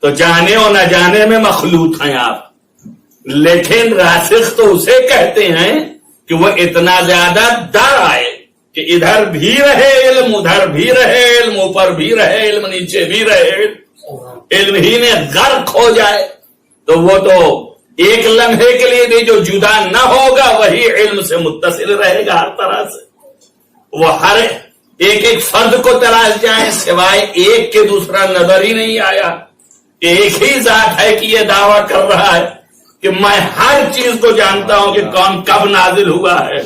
تو جانے اور نہ جانے میں مخلوط ہیں آپ۔ لیکن راسخ تو اسے کہتے ہیں کہ وہ اتنا زیادہ در آئے کہ ادھر بھی رہے علم، ادھر بھی رہے علم، اوپر بھی رہے علم، نیچے بھی رہے علم ہی میں غرق ہو جائے، تو وہ تو ایک لمحے کے لیے بھی جو جدا نہ ہوگا وہی علم سے متصل رہے گا ہر طرح سے۔ وہ ہر ایک ایک فرد کو تلاش جائیں، سوائے ایک کے دوسرا نظر ہی نہیں آیا کہ ایک ہی ذات ہے کہ یہ دعویٰ کر رہا ہے کہ میں ہر چیز کو جانتا ہوں کہ کون کب نازل ہوا ہے،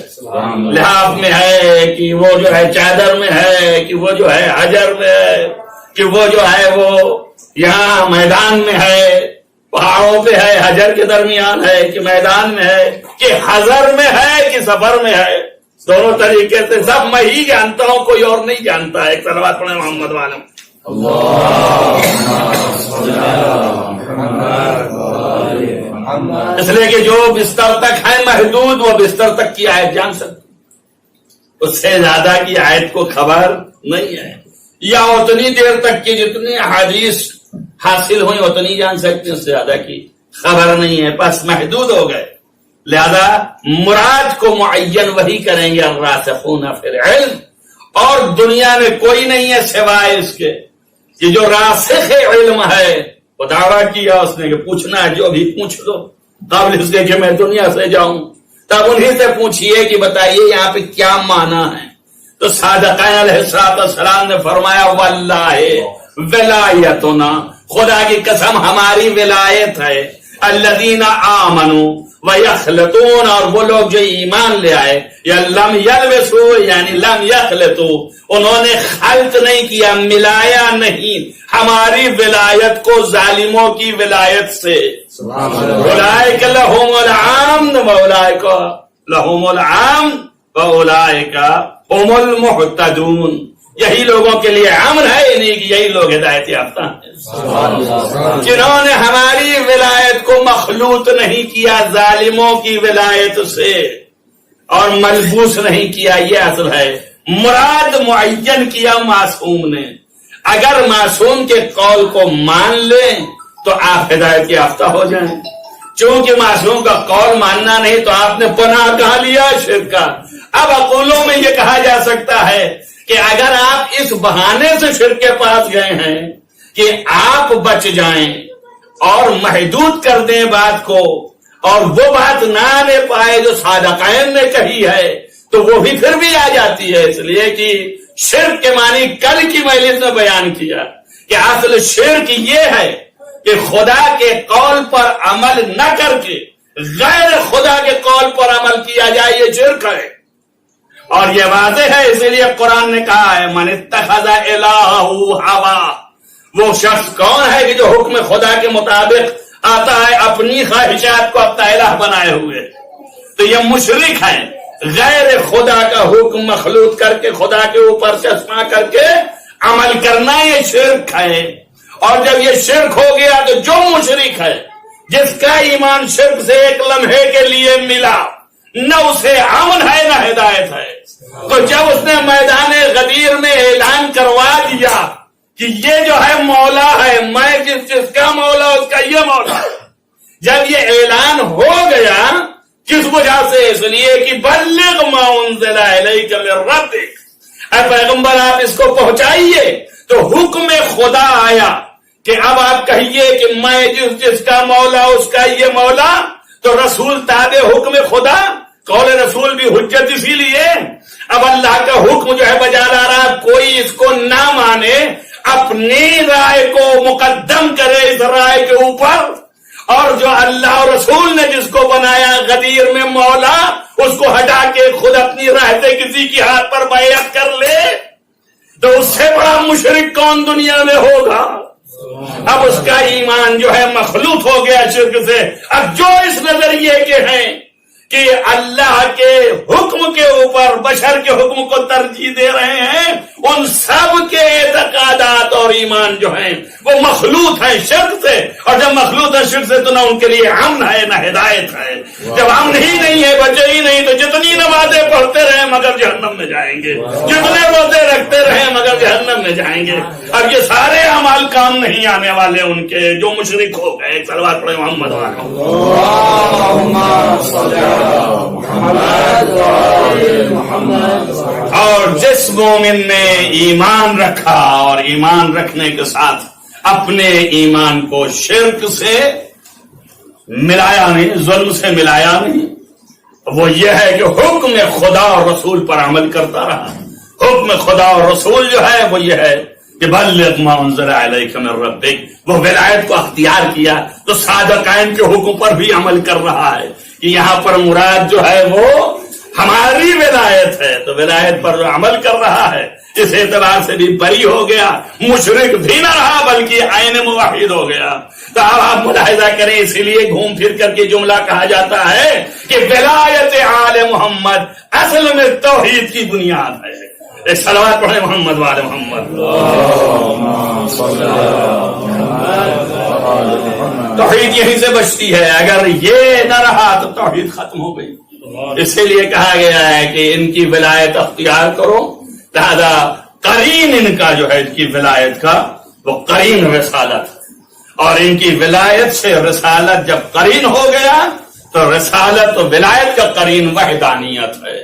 لحاف میں ہے کہ وہ جو ہے چادر میں ہے کہ وہ جو ہے حجر میں ہے کہ وہ جو ہے وہ یہاں میدان میں ہے، پہاڑوں پہ ہے، حجر کے درمیان ہے کہ میدان میں ہے کہ حضر میں ہے کہ سفر میں ہے، دونوں طریقے سے سب میں ہی جانتا ہوں، کوئی اور نہیں جانتا ہے۔ ایک صلوات پڑھیں محمد والے۔ اس لیے کہ جو بستر تک ہے محدود، وہ بستر تک کی آیت جان سکتے، اس سے زیادہ کی آیت کو خبر نہیں ہے، یا اتنی دیر تک کی جتنی حدیث حاصل ہوئی اتنی جان سکتے، اس سے زیادہ کی خبر نہیں ہے، بس محدود ہو گئے۔ لہذا مراد کو معین وہی کریں گے الراسخون فی العلم، اور دنیا میں کوئی نہیں ہے سوائے اس کے کہ جو راسخ علم ہے، وہ دعویٰ کیا اس نے کہ پوچھنا ہے جو بھی پوچھ لو، قبل اس کے کہ میں دنیا سے جاؤں، تب انہی سے پوچھئے کہ بتائیے یہاں پہ کیا معنی ہے۔ تو صادقین علیہ السلام نے فرمایا واللہ ولایتنا، خدا کی قسم ہماری ولایت ہے، الذین آمنوا ویخلطون، اور وہ لوگ جو ایمان لے آئے، یا لم یلبسوا یعنی لم یخلطوا، انہوں نے خلط نہیں کیا، ملایا نہیں ہماری ولایت کو ظالموں کی ولایت سے۔ اولئک لہم الامن واولئک لہم الامن واولئک هم المهتدون، یہی لوگوں کے لیے امن ہے، یعنی کہ یہی لوگ ہدایت یافتہ ہیں جنہوں نے ہماری ولایت کو مخلوط نہیں کیا ظالموں کی ولایت سے اور ملبوس نہیں کیا۔ یہ اصل ہے، مراد معین کیا معصوم نے۔ اگر معصوم کے قول کو مان لیں تو آپ ہدایت یافتہ ہو جائیں، چونکہ معصوم کا قول ماننا نہیں تو آپ نے پناہ کہاں لیا شرک کا۔ اب عقولوں میں یہ کہا جا سکتا ہے کہ اگر آپ اس بہانے سے شرک کے پاس گئے ہیں کہ آپ بچ جائیں اور محدود کر دیں بات کو، اور وہ بات نہ آنے پائے جو صادقین نے کہی ہے، تو وہ بھی پھر بھی آ جاتی ہے، اس لیے کہ شرک کے معنی کل کی مجلس میں بیان کیا کہ اصل شرک یہ ہے کہ خدا کے قول پر عمل نہ کر کے غیر خدا کے قول پر عمل کیا جائے، یہ شرک ہے، اور یہ واضح ہے۔ اسی لیے قرآن نے کہا ہے من اتخذ الہہ ہوا، وہ شخص کون ہے کہ جو حکم خدا کے مطابق آتا ہے اپنی خواہشات کو اپنا الہ بنائے ہوئے، تو یہ مشرک ہے۔ غیر خدا کا حکم مخلوط کر کے خدا کے اوپر چشمہ کر کے عمل کرنا یہ شرک ہے، اور جب یہ شرک ہو گیا تو جو مشرک ہے جس کا ایمان شرک سے ایک لمحے کے لیے ملا، نہ اسے امن ہے نہ ہدایت ہے۔ تو جب اس نے میدان غدیر میں اعلان کروا دیا کہ یہ جو ہے مولا ہے، میں جس کا مولا اس کا یہ مولا، جب یہ اعلان ہو گیا کس وجہ سے؟ اس لیے کہ بلغ ما انزل الیک من ربک، اے پیغمبر آپ اس کو پہنچائیے۔ تو حکم خدا آیا کہ اب آپ کہیے کہ میں جس کا مولا اس کا یہ مولا، تو رسول تابع حکم خدا، قول رسول بھی حجت اسی لیے۔ اب اللہ کا حکم جو ہے بجا لا رہا، کوئی اس کو نہ مانے، اپنی رائے کو مقدم کرے اس رائے کے اوپر، اور جو اللہ اور رسول نے جس کو بنایا غدیر میں مولا، اس کو ہٹا کے خود اپنی رائے سے کسی کی ہاتھ پر بیعت کر لے، تو اس سے بڑا مشرک کون دنیا میں ہوگا؟ اب اس کا ایمان جو ہے مخلوط ہو گیا شرک سے۔ اب جو اس نظریے کے ہیں کہ اللہ کے حکم کے اوپر بشر کے حکم کو ترجیح دے رہے ہیں، ان سب کے اعتقادات اور ایمان جو ہیں وہ مخلوط ہیں شرک سے، اور جب مخلوط ہے شرک سے تو نہ ان کے لیے امن ہے نہ ہدایت ہے۔ جب امن ہی نہیں ہے، بچے ہی نہیں، تو جتنی نمازیں پڑھتے رہے مگر جہنم میں جائیں گے، جتنے روزے رکھتے رہے مگر جہنم میں جائیں گے۔ اب یہ سارے اعمال کام نہیں آنے والے ان کے جو مشرک ہو گئے۔ ایک صلوات پڑھے محمد اور جس مومن نے ایمان رکھا اور ایمان رکھنے کے ساتھ اپنے ایمان کو شرک سے ملایا نہیں، ظلم سے ملایا نہیں، وہ یہ ہے کہ حکم خدا اور رسول پر عمل کرتا رہا۔ حکم خدا اور رسول جو ہے وہ یہ ہے کہ بلغ ما انزل الیک من ربک، وہ ولایت کو اختیار کیا تو صادقین کے حکم پر بھی عمل کر رہا ہے کہ یہاں پر مراد جو ہے وہ ہماری ولایت ہے، تو ولایت پر عمل کر رہا ہے، اس اعتبار سے بھی بری ہو گیا، مشرک بھی نہ رہا بلکہ عین موحد ہو گیا۔ تو اب آپ ملاحظہ کریں، اسی لیے گھوم پھر کر کے جملہ کہا جاتا ہے کہ ولایت آل محمد اصل میں توحید کی بنیاد ہے۔ ایک صلوات پڑھیں محمد وآل محمد۔ توحید یہیں سے بچتی ہے، اگر یہ نہ رہا تو توحید ختم ہو گئی۔ اسی لیے کہا گیا ہے کہ ان کی ولایت اختیار کرو، لہذا قرین ان کا جو ہے ان کی ولایت کا وہ قرین رسالت، اور ان کی ولایت سے رسالت جب قرین ہو گیا تو رسالت و ولایت کا قرین وحدانیت ہے۔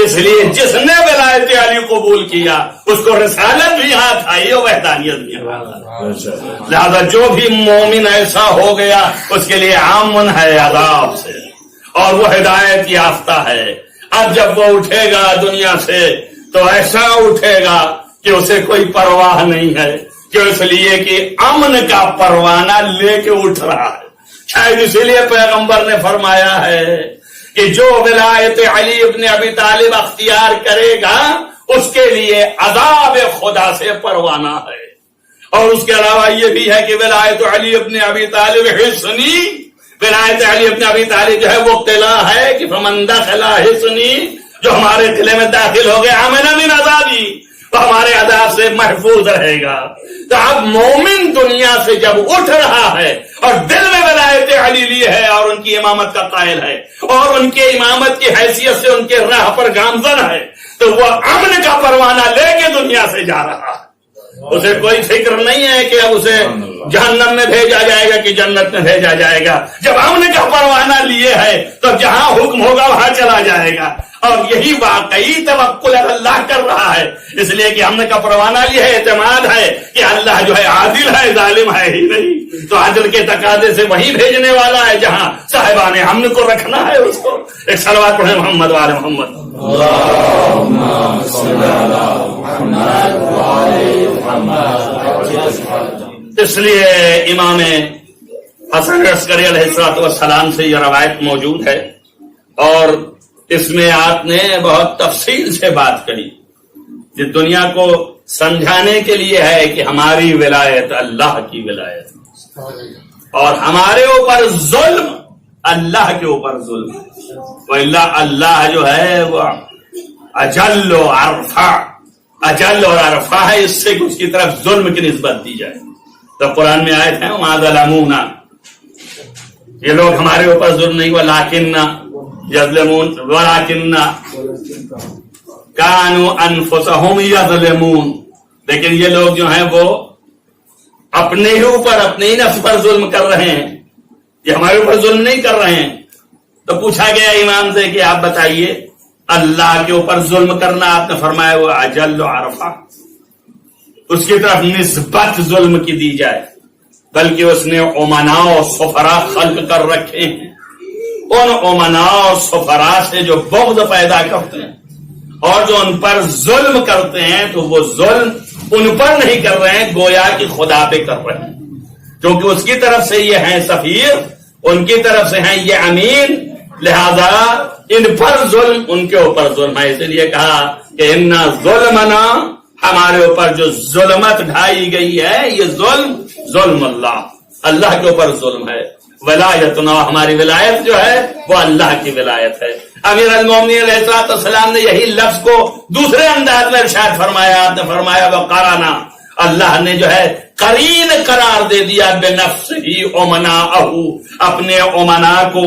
اس لیے جس نے ولایت علی قبول کیا اس کو رسالت بھی ہاتھ آئی اور وحدانیت بھی ہاتھ آئی۔ لہذا جو بھی مومن ایسا ہو گیا اس کے لیے امن ہے عذاب سے، اور وہ ہدایت یافتہ ہے۔ اب جب وہ اٹھے گا دنیا سے تو ایسا اٹھے گا کہ اسے کوئی پرواہ نہیں ہے، کہ اس لیے کہ امن کا پروانہ لے کے اٹھ رہا ہے۔ شاید اسی لیے پیغمبر نے فرمایا ہے کہ جو ولایت علی ابن ابی طالب اختیار کرے گا اس کے لیے عذاب خدا سے پروانہ ہے۔ اور اس کے علاوہ یہ بھی ہے کہ ولایت علی ابن ابی طالب حصنی، ولایت علی ابن ابی طالب جو ہے وہ قلعہ ہے کہ فمن دخل حصنی، جو ہمارے قلعے میں داخل ہو گئے امن من عذابی، تو ہمارے عذاب سے محفوظ رہے گا۔ تو اب مومن دنیا سے جب اٹھ رہا ہے اور دل میں ولایت علی لی ہے اور ان کی امامت کا قائل ہے اور ان کے امامت کی حیثیت سے ان کے راہ پر گامزن ہے، تو وہ امن کا پروانہ لے کے دنیا سے جا رہا ہے۔ اسے کوئی فکر نہیں ہے کہ اب اسے جہنم میں بھیجا جائے گا کہ جنت میں بھیجا جائے گا۔ جب امن کا پروانہ لیے ہے تو جہاں حکم ہوگا وہاں چلا جائے گا، اور یہی واقعی توکل اللہ کر رہا ہے۔ اس لیے کہ امن کا پروانہ لیے ہے، اعتماد ہے کہ اللہ جو ہے عادل ہے، ظالم ہے ہی نہیں، تو عدل کے تقاضے سے وہی بھیجنے والا ہے جہاں صاحبان امن کو رکھنا ہے اس کو۔ ایک صلوات پڑھیں محمد وآل محمد۔ اس لیے امام حسن عسکری علیہ السلام سے یہ روایت موجود ہے، اور اس میں آپ نے بہت تفصیل سے بات کری کہ دنیا کو سمجھانے کے لیے ہے کہ ہماری ولایت اللہ کی ولایت، اور ہمارے اوپر ظلم اللہ کے اوپر ظلم، اللہ جو ہے وہ اجل و عرفہ، اجل اور عرفہ ہے، اس سے اس کی طرف ظلم کی نسبت دی جائے۔ تو قرآن میں آیت ہے وَمَا ظَلَمُونَا، یہ لوگ ہمارے اوپر ظلم نہیں، وَلَٰكِنَّ یظلمون وَلَٰكِنَّ كَانُوا أَنفُسَهُمْ يَظْلِمُونَ، لیکن یہ لوگ جو ہیں وہ اپنے ہی اوپر، اپنے ہی نفس پر ظلم کر رہے ہیں، یہ ہمارے اوپر ظلم نہیں کر رہے ہیں۔ تو پوچھا گیا امام سے کہ آپ بتائیے اللہ کے اوپر ظلم کرنا، آپ نے فرمایا وہ اجل و عرفہ، اس کی طرف نسبت ظلم کی دی جائے، بلکہ اس نے امنا و سفرا خلق کر رکھے ہیں ان امنا اور سفرا سے جو بغض پیدا کرتے ہیں اور جو ان پر ظلم کرتے ہیں، تو وہ ظلم ان پر نہیں کر رہے ہیں، گویا کہ خدا پہ کر رہے ہیں، کیونکہ اس کی طرف سے یہ ہیں سفیر، ان کی طرف سے ہیں یہ امین، لہذا ان پر ظلم ان کے اوپر ظلم ہے۔ اس لیے کہا کہ انا ظلمنا، ہمارے اوپر جو ظلمت ڈھائی گئی ہے یہ ظلم اللہ کے اوپر ظلم ہے۔ ولایتنا، ہماری ولایت جو ہے وہ اللہ کی ولایت ہے۔ امیر المومنین علیہ السلام نے یہی لفظ کو دوسرے انداز میں ارشاد فرمایا، آپ نے فرمایا وقرانا، اللہ نے جو ہے قرین قرار دے دیا بنفسہ امناءہ، اپنے امنا کو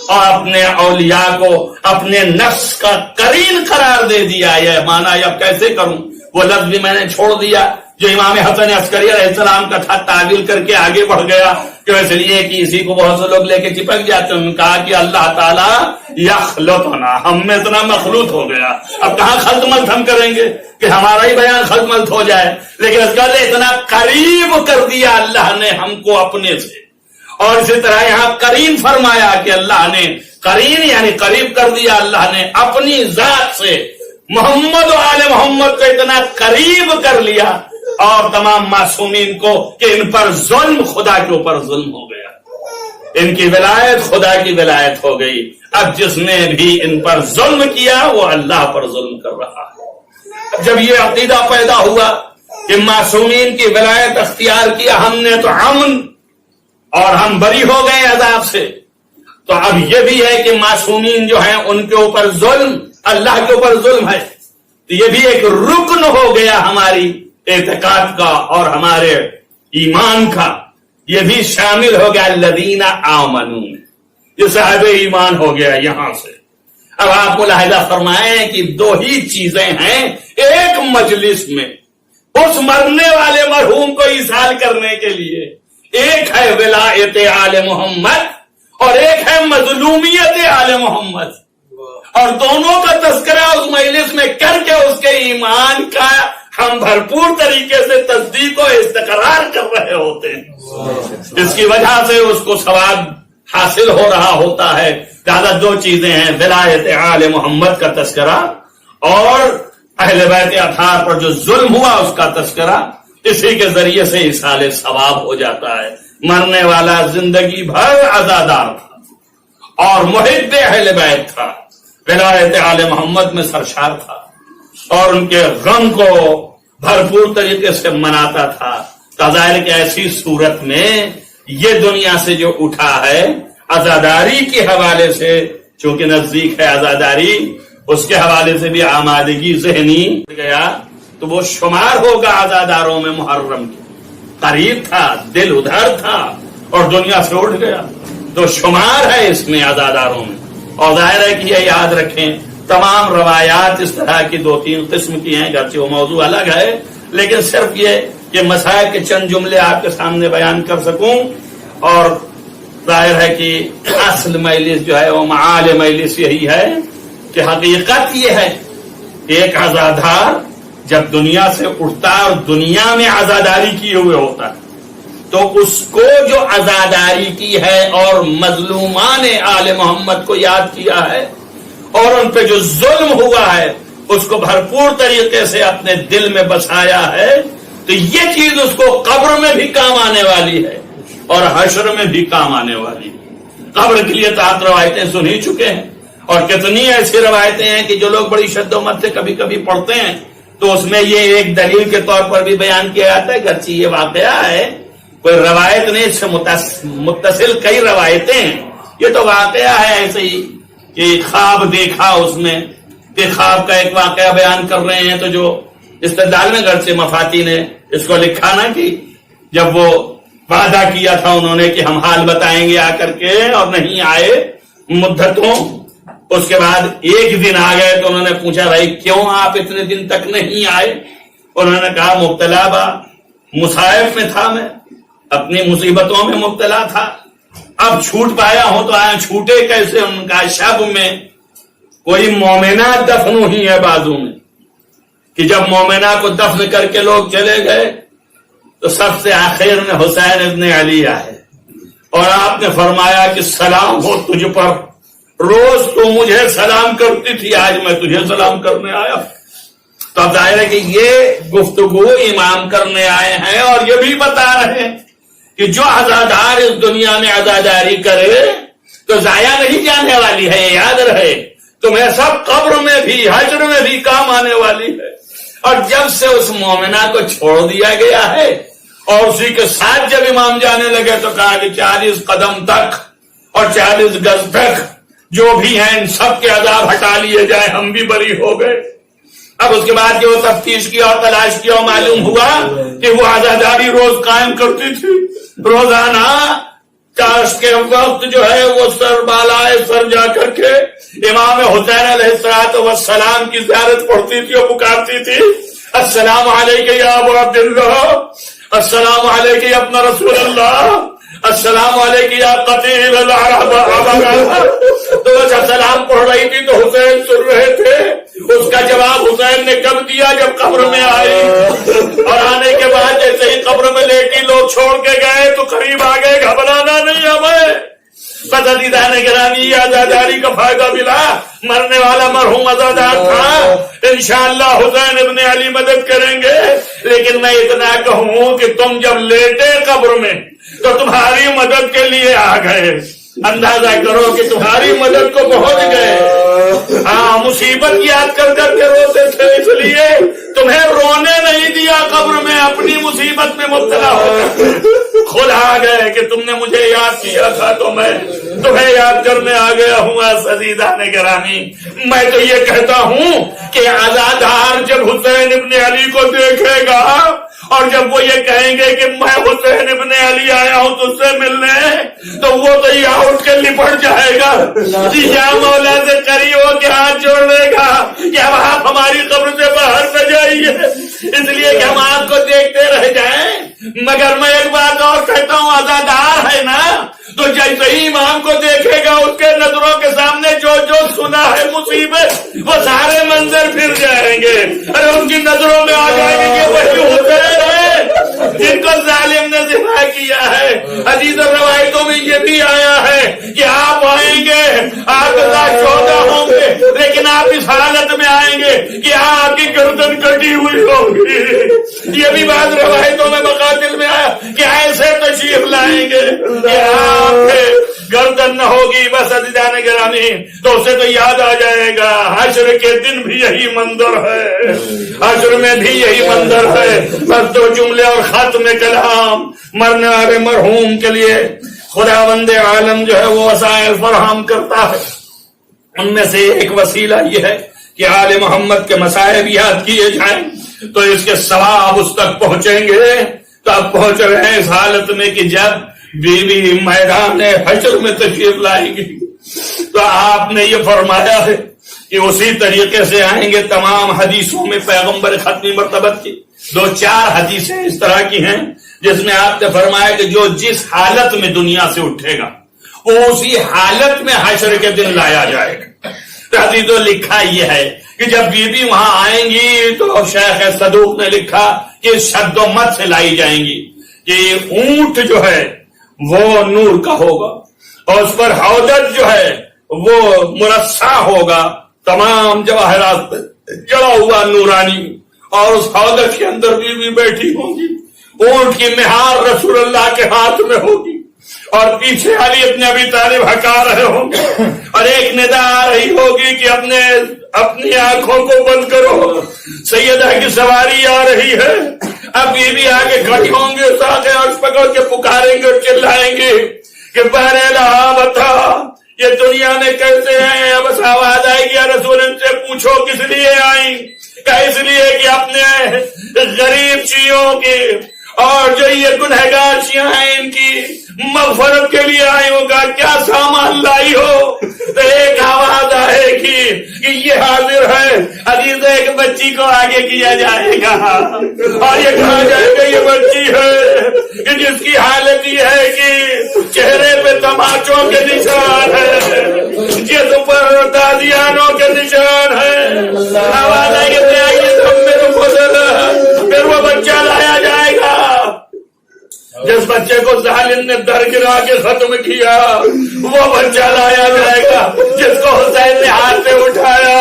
اور اپنے اولیاء کو اپنے نفس کا قرین قرار دے دیا۔ یہ مانا اب کیسے کروں، وہ لفظ بھی میں نے چھوڑ دیا جو امام حسن عسکری علیہ السلام کا تھا، تعویل کر کے آگے بڑھ گیا کہ اس لیے کہ اسی کو بہت سے لوگ لے کے چپک جاتے ہیں۔ انہوں نے کہا کہ اللہ تعالیٰ یخلطنا، ہم میں اتنا مخلوط ہو گیا، اب کہاں خلط ملط ہم کریں گے کہ ہمارا ہی بیان خلط ملط ہو جائے، لیکن اس کا اتنا قریب کر دیا اللہ نے ہم کو اپنے سے۔ اور اسی طرح یہاں قرین فرمایا کہ اللہ نے قرین یعنی قریب کر دیا اللہ نے اپنی ذات سے محمد و آل محمد کو اتنا قریب کر لیا، اور تمام معصومین کو کہ ان پر ظلم خدا کے اوپر ظلم ہو گیا، ان کی ولایت خدا کی ولایت ہو گئی۔ اب جس نے بھی ان پر ظلم کیا وہ اللہ پر ظلم کر رہا ہے۔ جب یہ عقیدہ پیدا ہوا کہ معصومین کی ولایت اختیار کیا ہم نے تو امن اور ہم بری ہو گئے عذاب سے، تو اب یہ بھی ہے کہ معصومین جو ہیں ان کے اوپر ظلم اللہ کے اوپر ظلم ہے، تو یہ بھی ایک رکن ہو گیا ہماری اعتقاد کا اور ہمارے ایمان کا، یہ بھی شامل ہو گیا الذین آمنوا، یہ صاحب ایمان ہو گیا یہاں سے۔ اب آپ ملاحظہ فرمائیں کہ دو ہی چیزیں ہیں ایک مجلس میں اس مرنے والے مرحوم کو ایصال کرنے کے لیے، ایک ہے ولایت آل محمد اور ایک ہے مظلومیت آل محمد، اور دونوں کا تذکرہ اس مجلس میں کر کے اس کے ایمان کا ہم بھرپور طریقے سے تصدیق و استقرار کر رہے ہوتے ہیں، اس کی وجہ سے اس کو ثواب حاصل ہو رہا ہوتا ہے۔ زیادہ دو چیزیں ہیں، ولایت آل محمد کا تذکرہ اور اہل بیت اطہار پر جو ظلم ہوا اس کا تذکرہ، اسی کے ذریعے سے ایصال ثواب ہو جاتا ہے۔ مرنے والا زندگی بھر عزادار تھا اور محب اہل بیت تھا، ولایت آل محمد میں سرشار تھا اور ان کے غم کو بھرپور طریقے سے مناتا تھا۔ ظاہر کہ ایسی صورت میں یہ دنیا سے جو اٹھا ہے عزاداری کے حوالے سے، چونکہ نزدیک ہے عزاداری، اس کے حوالے سے بھی آمادگی ذہنی گیا تو وہ شمار ہوگا عزاداروں میں محرم کی، قریب تھا، دل ادھر تھا اور دنیا سے اٹھ گیا تو شمار ہے اس میں عزاداروں میں۔ اور ظاہر ہے کہ یہ یاد رکھیں تمام روایات اس طرح کی دو تین قسم کی ہیں، گرچہ وہ موضوع الگ ہے، لیکن صرف یہ کہ مسائل کے چند جملے آپ کے سامنے بیان کر سکوں، اور ظاہر ہے کہ اصل مجلس جو ہے وہ معال مجلس یہی ہے کہ حقیقت یہ ہے کہ ایک عزادار جب دنیا سے اٹھتا ہے اور دنیا میں عزاداری کیے ہوئے ہوتا ہے تو اس کو جو عزاداری کی ہے اور مظلومان آل محمد کو یاد کیا ہے اور ان پہ جو ظلم ہوا ہے اس کو بھرپور طریقے سے اپنے دل میں بسایا ہے، تو یہ چیز اس کو قبر میں بھی کام آنے والی ہے اور حشر میں بھی کام آنے والی ہے۔ قبر کے لیے تو آپ روایتیں سن ہی چکے ہیں، اور کتنی ایسی روایتیں ہیں کہ جو لوگ بڑی شد و مت سے کبھی کبھی پڑھتے ہیں تو اس میں یہ ایک دلیل کے طور پر بھی بیان کیا جاتا ہے، گرچہ یہ واقعہ ہے کوئی روایت نہیں، اس سے متصل کئی روایتیں ہیں، یہ تو واقعہ ہے ایسے ہی کہ خواب دیکھا، اس میں کہ خواب کا ایک واقعہ بیان کر رہے ہیں، تو جو استدلال میں گرچہ مفاتی نے اس کو لکھا نا کہ جب وہ وعدہ کیا تھا انہوں نے کہ ہم حال بتائیں گے آ کر کے، اور نہیں آئے مدتوں، اس کے بعد ایک دن آ گئے تو انہوں نے پوچھا بھائی کیوں آپ اتنے دن تک نہیں آئے؟ انہوں نے کہا مبتلا با مصائب میں تھا، میں اپنی مصیبتوں میں مبتلا تھا، اب چھوٹ پایا ہوں تو آیا، چھوٹے کیسے؟ ان کا شب میں کوئی مومنہ دفن ہوئی ہے بازو میں، کہ جب مومنہ کو دفن کر کے لوگ چلے گئے تو سب سے آخر میں حسین ابن علی آئے اور آپ نے فرمایا کہ سلام ہو تجھ پر روز تو مجھے سلام کرتی تھی، آج میں تجھے سلام کرنے آیا۔ تو اب ظاہر ہے کہ یہ گفتگو امام کرنے آئے ہیں اور یہ بھی بتا رہے ہیں کہ جو عزادار اس دنیا میں عزاداری کرے تو ضائع نہیں جانے والی ہے، یاد رہے تمہیں سب قبر میں بھی حشر میں بھی کام آنے والی ہے۔ اور جب سے اس مومنہ کو چھوڑ دیا گیا ہے اور اسی کے ساتھ جب امام جانے لگے تو کہا کہ 40 قدم تک اور 40 گز تک جو بھی ہیں ان سب کے عذاب ہٹا لیے جائے، ہم بھی بری ہو گئے۔ اب اس کے بعد جو تفتیش کی اور تلاش کی اور معلوم ہوا کہ وہ عزاداری روز قائم کرتی تھی، روزانہ چاش کے وقت جو ہے وہ سر بالائے سر جا کر کے امام حسین علیہ السلام کی زیارت پڑھتی تھی اور پکارتی تھی، السلام علیکہ یا ابو عبداللہ، السلام علیکہ یا ابن رسول اللہ، السلام علیکم یا قتیل العرب۔ تو جب سلام پڑھ رہی تھی تو حسین سن رہے تھے، اس کا جواب حسین نے کب دیا؟ جب قبر میں آئی، اور آنے کے بعد جیسے ہی قبر میں لیٹی لوگ چھوڑ کے گئے تو قریب آ گئے، گھبرانا نہیں ہمیں، پسندیدہ نگرانی عزاداری کا فائدہ ملا، مرنے والا مرحوم عزادار تھا، انشاءاللہ حسین ابن علی مدد کریں گے۔ لیکن میں اتنا کہوں کہ تم جب لیٹے قبر میں تو تمہاری مدد کے لیے آ گئے، اندازہ کرو کہ تمہاری مدد کو پہنچ گئے۔ ہاں، مصیبت یاد کر کر کے روتے تھے، اس لیے تمہیں رونے نہیں دیا، قبر میں اپنی مصیبت میں مبتلا ہو گئے، خود آ گئے کہ تم نے مجھے یاد کیا تھا تو میں تمہیں یاد کرنے آ گیا ہوں۔ عزیزہ نگرانی، میں تو یہ کہتا ہوں کہ عزادار جب حسین ابن علی کو دیکھے گا اور جب وہ یہ کہیں گے کہ میں حسین ابن علی آیا ہوں تجھ سے ملنے، تو وہ تو یہ اٹھ کے لپٹ جائے گا، یا مولا سے قریب ہو کے ہاتھ جوڑ لے گا کہ اب آپ ہماری قبر سے باہر نہ جائیے، اس لیے کہ ہم آپ کو دیکھتے رہ جائیں۔ مگر میں ایک بات اور کہتا ہوں، عزادار ہے نا، تو جیسے ہی امام کو دیکھے گا اس کے نظروں کے سامنے جو جو سنا ہے مصیبت، وہ سارے منظر پھر جائیں گے، ارے ان کی نظروں میں آ جائیں گے کہ وہی حسین ہے جن کو ظالم نے ذبح کیا ہے۔ عزیز روایتوں میں یہ بھی آیا ہے کہ آپ آئیں گے، آپ کے ساتھ شہدا ہوں گے، لیکن آپ اس حالت میں آئیں گے کہ آپ کی گردن کٹی ہوئی ہوگی۔ یہ بھی بعض روایتوں میں مقاتل میں آیا کہ ایسے تشریف لائیں گے کہ آپ کے گردن نہ ہوگی۔ بس عزیزان گرامی، تو اسے تو یاد آ جائے گا حشر کے دن بھی یہی منظر ہے، حشر میں بھی یہی منظر ہے۔ بس دو جملے اور ختم کلام، مرنے والے مرحوم کے لیے خداوند عالم جو ہے وہ وسائل فراہم کرتا ہے، ان میں سے ایک وسیلہ یہ ہے کہ آل محمد کے مصائب یاد کیے جائیں تو اس کے ثواب اس تک پہنچیں گے۔ تو اب پہنچ رہے ہیں اس حالت میں کہ جب بیوی میدان حشر میں تشریف لائے گی تو آپ نے یہ فرمایا ہے کہ اسی طریقے سے آئیں گے۔ تمام حدیثوں میں پیغمبر ختمی مرتبت کی 2-4 حدیثیں اس طرح کی ہیں جس میں آپ نے فرمایا کہ جو جس حالت میں دنیا سے اٹھے گا وہ اسی حالت میں حشر کے دن لایا جائے گا۔ حدیث تو لکھا یہ ہے کہ جب بیوی وہاں آئیں گی تو شیخ صدوق نے لکھا کہ شد و مت سے لائی جائیں گی کہ اونٹ جو ہے وہ نور کا ہوگا اور اس پر حوض جو ہے وہ مرصع ہوگا، تمام جواہرات جڑا ہوا نورانی، اور اس حوض کے اندر بیوی بیٹھی ہوگی، اونٹ کی مہار رسول اللہ کے ہاتھ میں ہوگی اور پیچھے علی ابن ابی طالب ہکا رہے ہوں گے اور ایک ندا آ رہی ہوگی کہ اپنی آنکھوں کو بند کرو، سیدہ کی سواری آ رہی ہے۔ اب یہ بھی آگے کھڑی ہوں گے، ساتھ عرش پکڑ کے پکاریں گے اور چلائیں گے کہ بہرحال بتا یہ دنیا میں کیسے ہیں؟ اب آواز آئے گی یا رسول ان سے پوچھو کس لیے آئیں؟ کہ اس لیے کہ اپنے غریب شیعوں کی اور جو یہ گنہگار شیعہ ہیں ان کی مغفرت کے لیے آئی ہوگا، کیا سامان لائی ہو؟ تو ایک آواز آئے گی کہ یہ حاضر ہے، عزیز ایک بچی کو آگے کیا جائے گا اور یہ کہا جائے گا یہ بچی ہے کہ جس کی حالت یہ ہے کہ چہرے پہ تماچوں کے نشان ہے، جس پر تازیانوں کے نشان ہے۔ آواز آئے گی پھر وہ بچہ لایا جائے گا جس بچے کو ظالم نے در گرا کے ختم کیا وہ بچہ لایا جائے گا جس کو حسین نے ہاتھ میں اٹھایا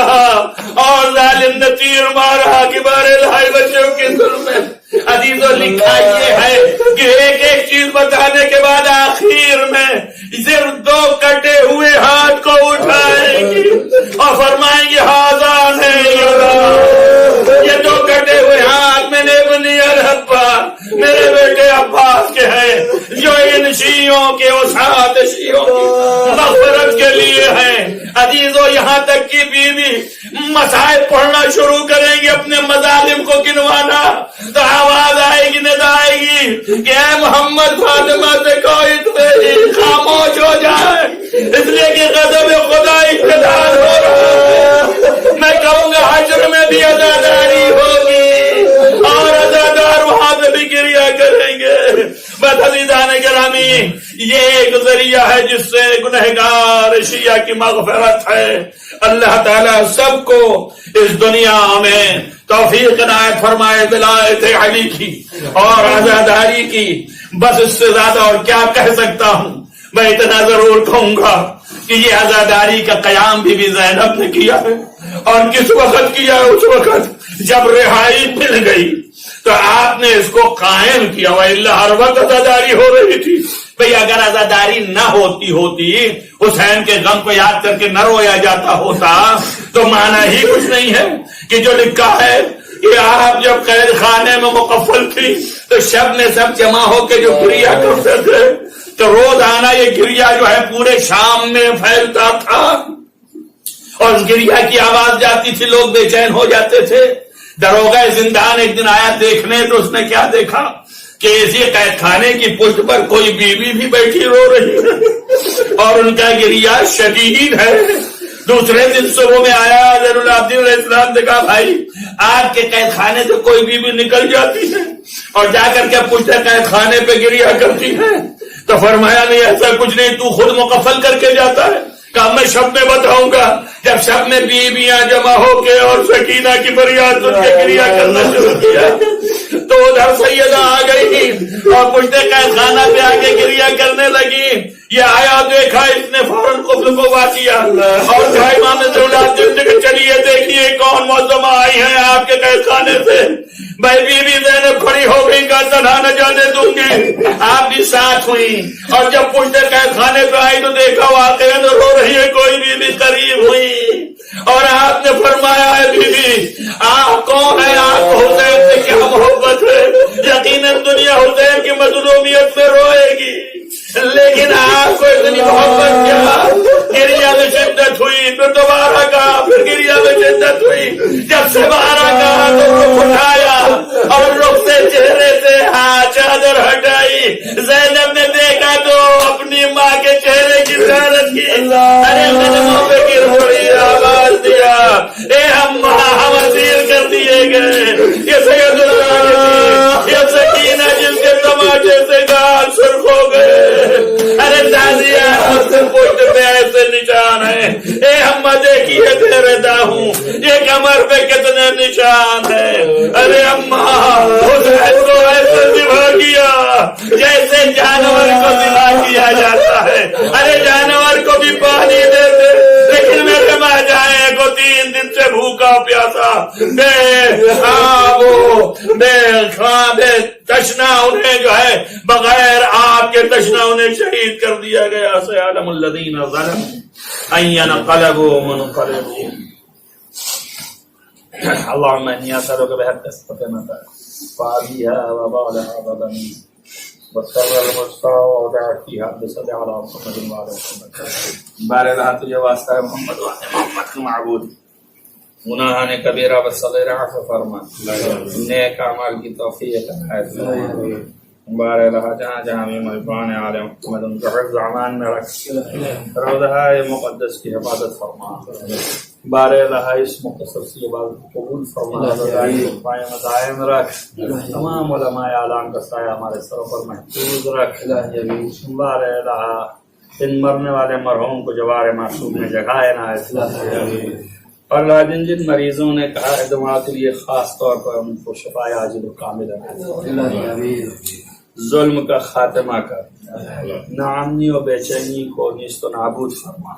اور ظالم نے تیر مارا کہ بارے لائے بچوں کی ظلم میں عزیزوں لکھا یہ ہے کہ ایک ایک چیز بتانے کے بعد آخر میں صرف 2 کٹے ہوئے ہاتھ کو اٹھائیں گی اور فرمائیں گے آزاد ہے یہ 2 کٹے ہوئے ہاتھ میں نے بنی ابا میرے بیٹے عباس کے ہیں جو ان شیعوں کے وسعت شیعوں کی مغفرت کے لیے ہیں. عزیزوں یہاں تک کہ بیوی مسائل پڑھنا شروع کریں گے اپنے مظالم کو گنوانا تو آواز آئے گی ندا آئے گی کہ اے محمد فاطمہ سے کوئی خاموش ہو جائے اس لیے کہ غضب خدا اقتدار ہو رہا ہے. میں کہوں گا حشر میں بھی عزاداری ہوگی اور عزادار وہاں پہ بھی گریا کریں گے. بس عزیزان گرامی یہ ایک ذریعہ ہے جس سے گنہگار شیعہ کی مغفرت ہے. اللہ تعالیٰ سب کو اس دنیا میں توفیق عنایت فرمائے ولایت علی کی اور عزاداری کی. بس اس سے زیادہ اور کیا کہہ سکتا ہوں. میں اتنا ضرور کہوں گا کہ یہ عزاداری کا قیام بھی زینب نے کیا ہے اور کس وقت کیا ہے؟ اس وقت جب رہائی مل گئی تو آپ نے اس کو قائم کیا. وَإِلَّا ہر وقت عزاداری ہو رہی تھی. بھئی اگر عزاداری نہ ہوتی حسین کے غم کو یاد کر کے نہ رویا جاتا ہوتا تو معنی ہی کچھ نہیں ہے کہ جو لکھا ہے کہ آپ جب قید خانے میں مقفل تھی تو شب میں سب جمع ہو کے جو گریا کرتے تھے تو روزانہ یہ گریا جو ہے پورے شام میں پھیلتا تھا اور اس گریا کی آواز جاتی تھی لوگ بے چین ہو جاتے تھے. دروغہ زندان ایک دن آیا دیکھنے تو اس نے کیا دیکھا کہ اسی قید خانے کی پشت پر کوئی بیوی بھی بیٹھی رو رہی ہے اور ان کا گریا شدید ہے. دوسرے دن صبح میں آیا زین العابدین علیہ السلام نے کہا بھائی آپ کے قید خانے سے کوئی بیوی نکل جاتی ہے اور جا کر کے پوچھتے قید خانے پہ گریا کرتی ہے تو فرمایا نہیں ایسا کچھ نہیں تو خود مقفل کر کے جاتا ہے. کہا میں شب میں بتاؤں گا. جب شب میں بیویاں جمع ہو کے اور سکینہ کی فریاد سن کے گریا کرنا شروع کیا تو ادھر سیدہ آ گئی اور پوچھتے قید خانہ پہ آ کے گریا کرنے لگی. یہ آیا دیکھا اس نے فوراً قبل کو وا کیا اور امام زین نے چلیے دیکھیے کون معظمہ آئی ہیں آپ کے قید خانے سے. بھائی بیوی زینب کھڑی ہو گئی کا تنہا نہ جانے دوں گی. آپ بھی ساتھ ہوئی اور جب پوچھتے قید خانے پہ آئی تو دیکھا واقعہ تو رو رہی ہے کوئی بیوی قریب ہوئی اور آپ نے فرمایا ہے بیوی آپ کون ہے آپ کو حسین سے کیا محبت ہے. یقیناً دنیا حسین کی مظلومیت میں روئے گی لیکن آپ کو اتنی محبت کیا. گریا میں شدت ہوئی پھر دوبارہ کہا پھر گریا میں شدت ہوئی. جب سے بارہ کہا تو رخ اٹھایا اور رخ سے چہرے سے چادر ہٹائی. زینب نے دیکھا تو اپنی ماں کے چہرے کی زیارت کی. ارے قدموں پہ گر پڑی آواز دیا اے ہم اسیر کر دیے گئے. یہ سید یہ سکینہ جن کے تماچے سے گال سرخ ہو گئے. ارے تازیہ پشت پہ ایسے نشان ہے. اے ہم دیکھیے تیرے داہوں یہ کمر پہ کتنے نشان ہے. ارے اماں حسین کو ایسے ذبح کیا جیسے جانور کو ذبح کیا جاتا ہے. ارے جانور کو بھی پانی دیتے لیکن میرے ماں جائے کو 3 دن سے بھوکا پیاسا بے تشنا انہیں جو ہے بغیر آپ کے تشنا انہیں شہید کر دیا گیا. سيعلم الذين ظلموا أن ينقلبوا منقلبون. اللهم إني أسألك بحق استقامتها وعافيها وبعدها وبني والسر المستودع فيها بصل على محمد وعلى محمد. بارے رہا تجھے واسطہ ہے محمد وعلى محمد کے معبود. گناہ نے کبیرہ و صغیرہ عفو فرما. نیک اعمال کی توفیق عنایت فرما. بارے رہا جہاں جہاں بھی مہربان عالم محمد ان کا حفظ امان میں رکھ. روضہ مقدس کی حفاظت فرما. بارے رہا اس مختصر سی عبادت قبول فرما. قائم دائم رکھ. تمام علماء اعلام کا سایہ ہمارے سروں پر محفوظ رکھ. بارے رہا ان مرنے والے مرحوم کو جوار معصوم میں جگائے نہ. اور جن جن مریضوں نے کہا ہے دعا کے لیے خاص طور پر ان کو شفا عاجل و کامل ظلم کا خاتمہ کر، ناامنی و بے چینی کو نیست و نابود فرما،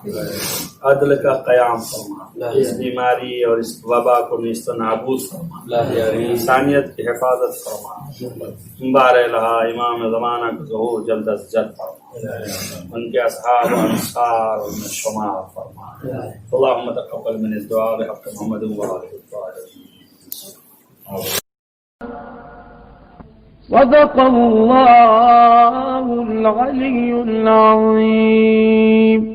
عدل کا قیام فرما، اس بیماری اور اس وبا کو نیست و نابود فرما، انسانیت کی حفاظت فرما، بار الہا امام زمانہ کو ظہور جلد از جلد فرما، ان کے اصحاب و انصار ان میں شمار فرما، اللہم تقبل من الدعاء بحق محمد و آلہ الطاہرین۔ صدق الله العلي العظيم.